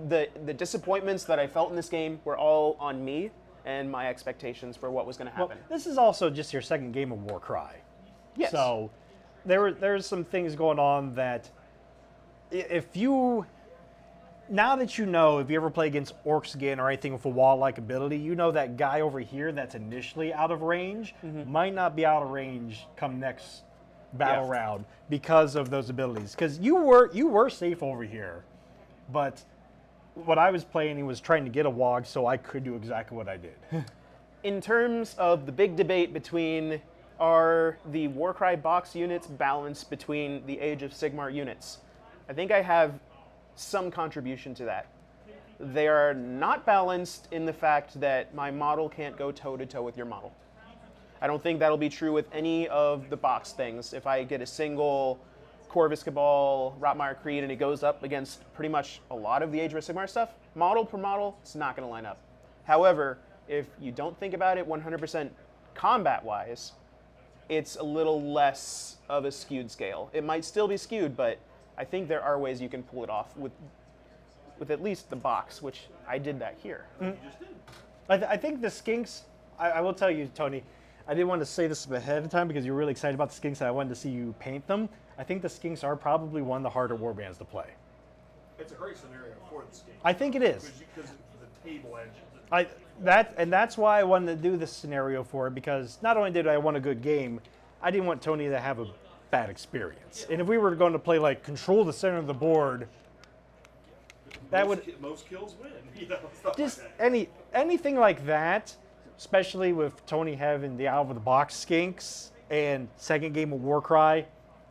the disappointments that I felt in this game were all on me and my expectations for what was going to happen. Well, this is also just your second game of Warcry. Yes. So there's some things going on that if you now that you know, if you ever play against orcs again or anything with a wall-like ability, you know that guy over here that's initially out of range might not be out of range come next battle round because of those abilities. Because you were safe over here, but what I was playing, he was trying to get a wog, so I could do exactly what I did. In terms of the big debate between are the Warcry box units balanced between the Age of Sigmar units, I think I have some contribution to that. They are not balanced in the fact that my model can't go toe-to-toe with your model. I don't think that'll be true with any of the box things. If I get a single Corvus Cabal, Rotmire Creed, and it goes up against pretty much a lot of the Age of Sigmar stuff, model per model, it's not going to line up. However, if you don't think about it 100% combat-wise, it's a little less of a skewed scale. It might still be skewed, but I think there are ways you can pull it off with at least the box, which I did that here. I think the skinks, I will tell you, Tony, I didn't want to say this ahead of time because you're really excited about the skinks and I wanted to see you paint them. I think the skinks are probably one of the harder warbands to play. It's a great scenario for the skink. I think it is. Because the table edges. That's why I wanted to do this scenario for it, because not only did I want a good game, I didn't want Tony to have a bad experience. And if we were going to play like control the center of the board, that most kills win. You know, stuff just like that. anything like that, especially with Tony having the out of the box skinks and second game of Warcry,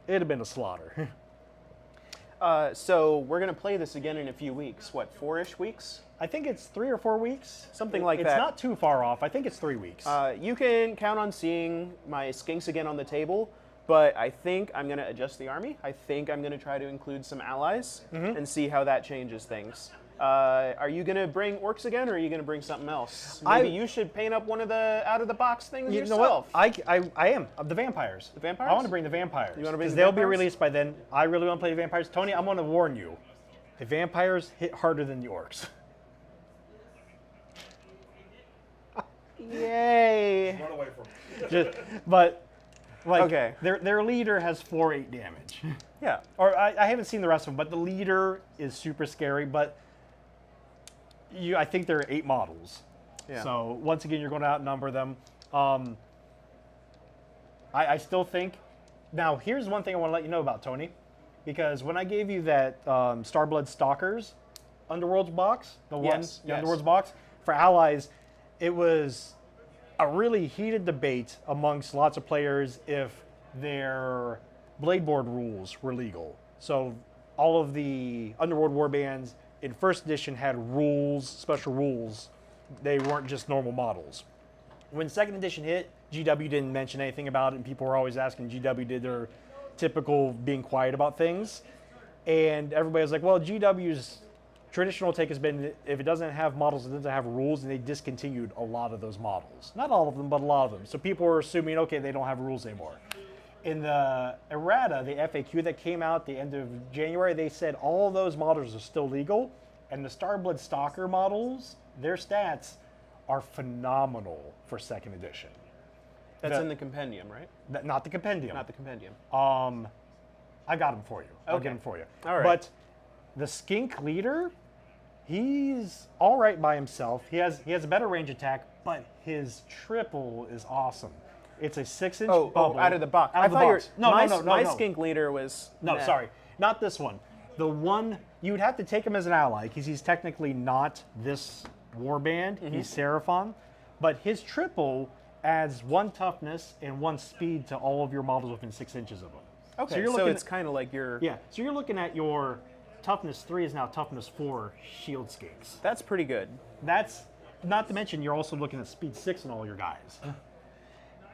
it'd have been a slaughter. So we're going to play this again in a few weeks. What, 4-ish weeks? I think it's 3 or 4 weeks. Something like it's that. It's not too far off. I think it's 3 weeks. You can count on seeing my skinks again on the table, but I think I'm going to adjust the army. I think I'm going to try to include some allies and see how that changes things. Are you going to bring orcs again, or are you going to bring something else? Maybe you should paint up one of the out-of-the-box things yourself. You know what? I am. The vampires. The vampires? I want to bring the vampires. You want to bring the they'll vampires? be released by then. I really want to play the vampires. Tony, I'm going to warn you. The vampires hit harder than the orcs. Yay! Run away from it. But like, Okay. their leader has 4/8 damage. Yeah. Or I haven't seen the rest of them, but the leader is super scary. But I think there are 8 models. Yeah. So once again, you're going to outnumber them. I still think. Now, here's one thing I want to let you know about, Tony, because when I gave you that Starblood Stalkers Underworlds box, the Underworlds box for allies, it was a really heated debate amongst lots of players if their blade board rules were legal. So all of the Underworld warbands in first edition had rules, special rules. They weren't just normal models. When second edition hit, GW didn't mention anything about it, and people were always asking. GW did their typical being quiet about things. And everybody was like, well, GW's traditional take has been if it doesn't have models, it doesn't have rules, and they discontinued a lot of those models. Not all of them, but a lot of them. So people were assuming, okay, they don't have rules anymore. In the errata, the FAQ that came out at the end of January, they said all those models are still legal, and the Starblood Stalker models their stats are phenomenal for second edition. That's in the compendium, right? Not the compendium. Not the compendium. I got him for you. I'll Okay. get him for you. All right. But the skink leader, he's all right by himself. He has a better range attack, but his triple is awesome. It's a 6-inch bubble. Out of the box. Out of the thought box. No, my no. skink leader was. No, meh. sorry. Not this one. The one, you would have to take him as an ally because he's technically not this warband. Mm-hmm. He's Seraphon. But his triple adds 1 toughness and 1 speed to all of your models within 6 inches of him. Okay, So, you're so looking it's kind of like your. Yeah, so you're looking at your toughness 3 is now toughness 4 shield skinks. That's pretty good. That's not to mention you're also looking at speed 6 on all your guys.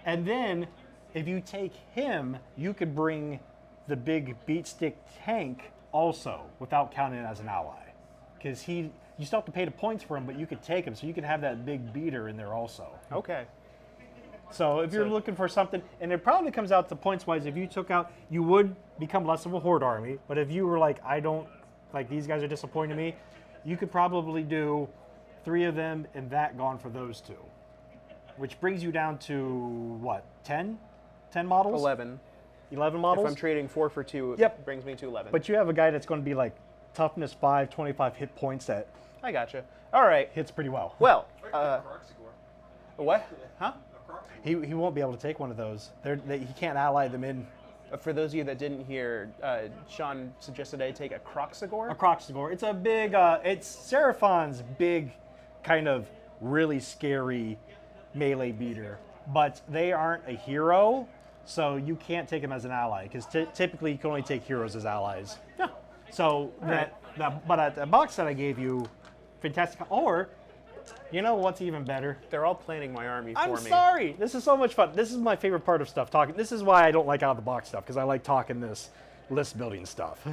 And then if you take him, you could bring the big beat stick tank also without counting it as an ally. Because you still have to pay the points for him, but you could take him, so you could have that big beater in there also. Okay. So if you're looking for something, and it probably comes out to points wise, if you took out, you would become less of a horde army, but if you were like, I don't, like these guys are disappointing me, you could probably do 3 of them and that gone for those 2. Which brings you down to what, 10? 10 models? 11. 11 models? If I'm trading 4 for 2, Yep. it brings me to 11. But you have a guy that's going to be like toughness 5, 25 hit points that I gotcha. All right. hits pretty well. Well, Croxigore. what? Huh? He won't be able to take one of those. He can't ally them in. For those of you that didn't hear, Sean suggested I take a Croxigore. A Croxigore. It's a big, it's Seraphon's big kind of really scary melee beater. But they aren't a hero, so you can't take him as an ally, because typically you can only take heroes as allies. Yeah. So, but the box that I gave you, fantastic. Or, you know what's even better? They're all planning my army for me. I'm sorry. This is so much fun. This is my favorite part of stuff, talking. This is why I don't like out of the box stuff, because I like talking this list building stuff.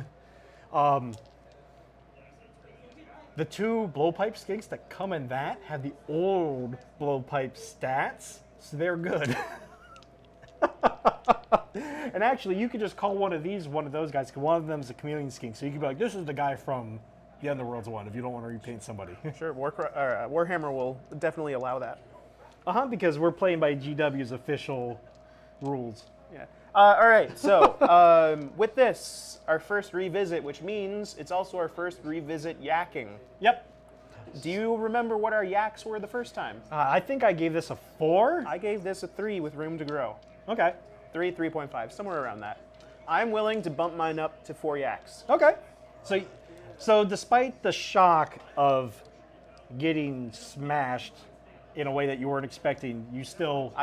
The 2 blowpipe skinks that come in that have the old blowpipe stats, so they're good. And actually, you could just call one of those guys, because one of them is a chameleon skink, so you could be like, this is the guy from the Underworld's one, if you don't want to repaint somebody. Sure, Warhammer will definitely allow that. Because we're playing by GW's official rules. Yeah. All right, so with this, our first revisit, which means it's also our first revisit yakking. Yep. Do you remember what our yaks were the first time? I think I gave this a 4. I gave this a 3 with room to grow. Okay. 3, 3.5, somewhere around that. I'm willing to bump mine up to 4 yaks. Okay. So despite the shock of getting smashed in a way that you weren't expecting, you still...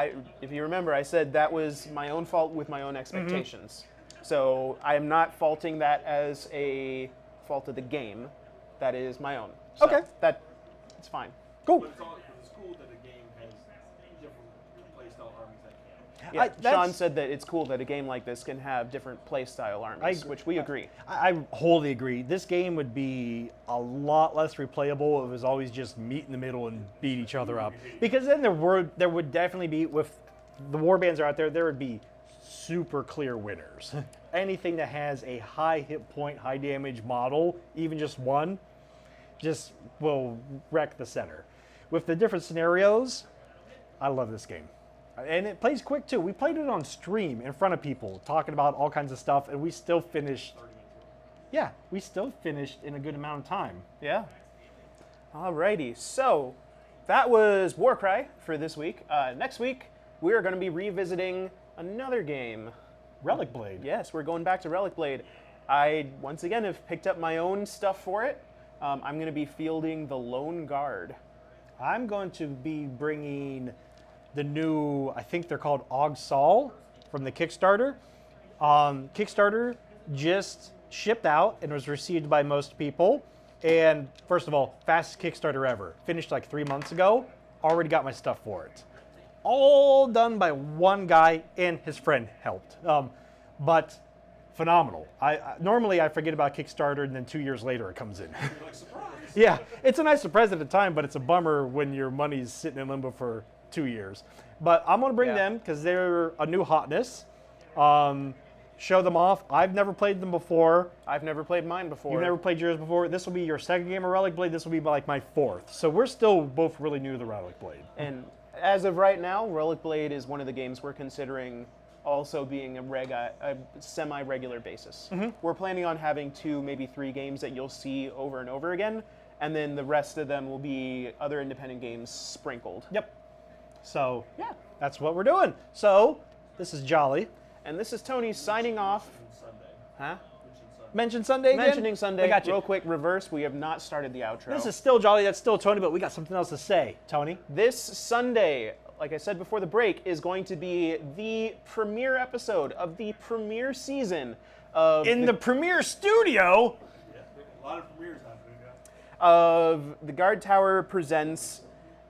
If you remember, I said that was my own fault with my own expectations. So I am not faulting that as a fault of the game. That is my own. So Okay. It's fine. Cool. But it's cool that a game has different playstyle armies that can. Yeah, Sean said that it's cool that a game like this can have different playstyle armies, which we agree. I wholly agree. This game would be a lot less replayable if it was always just meet in the middle and beat each other up. Because then there would definitely be, with the warbands are out there would be super clear winners. Anything that has a high hit point, high damage model, even just one, just will wreck the center. With the different scenarios, I love this game. And it plays quick too. We played it on stream in front of people, talking about all kinds of stuff, and we still finished. Yeah, we still finished in a good amount of time. Yeah. Alrighty, so that was Warcry for this week. Next week, we are going to be revisiting another game. Relic Blade. Yes, we're going back to Relic Blade. I, once again, have picked up my own stuff for it. I'm going to be fielding the Lone Guard. I'm going to be bringing the new, I think they're called Og Sol from the Kickstarter. Kickstarter just shipped out and was received by most people. And first of all, fastest Kickstarter ever. Finished like 3 months ago. Already got my stuff for it. All done by one guy, and his friend helped. But phenomenal. Normally I forget about Kickstarter, and then 2 years later it comes in. You're like, surprise! Yeah, it's a nice surprise at the time, but it's a bummer when your money's sitting in limbo for 2 years. But I'm going to bring them because they're a new hotness. show them off. I've never played them before. I've never played mine before. You've never played yours before. This will be your second game of Relic Blade. This will be like my fourth. So we're still both really new to the Relic Blade. And as of right now, Relic Blade is one of the games we're considering also being a semi-regular basis. We're planning on having 2, maybe 3 games that you'll see over and over again, and then the rest of them will be other independent games sprinkled. Yep. So Yeah. that's what we're doing. So this is Jolly. And this is Tony signing off. Sunday. Huh? Mention Sunday again? Mentioning Sunday. I got you. Real quick, reverse. We have not started the outro. This is still Jolly. That's still Tony, but we got something else to say. Tony? This Sunday, like I said before the break, is going to be the premiere episode of the premiere season of In the premiere studio? Yeah, a lot of premieres happening. Yeah. of the Guardtower presents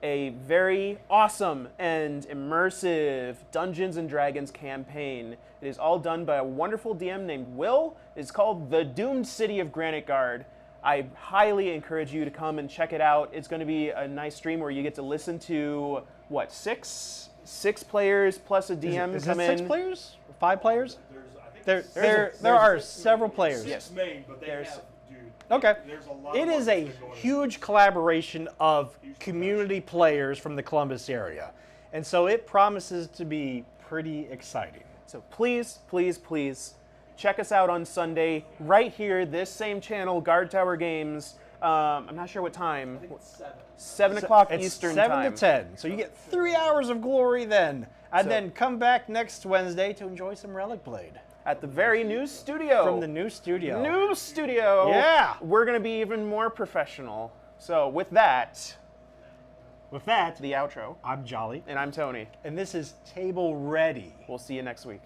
a very awesome and immersive Dungeons and Dragons campaign. It is all done by a wonderful DM named Will. It's called The Doomed City of Granite Guard. I highly encourage you to come and check it out. It's going to be a nice stream where you get to listen to, what, six players plus a DM Is come it in. 6 players? 5 players? I think There are several players. six main, but they There's- have, dude. Okay. There's a lot. It of is a markets that go into huge collaboration of community players from the Columbus area. And so it promises to be pretty exciting. So please, please, please check us out on Sunday right here, this same channel, Guardtower Games. I'm not sure what time. 7 o'clock It's Eastern 7 time. to 10. So you get 3 hours of glory then. And So- then come back next Wednesday to enjoy some Relic Blade At the very new studio. from the new studio. New studio. Yeah. We're going to be even more professional. So with that, With that, the outro. I'm Jolly. And I'm Tony. And this is Table Ready. We'll see you next week.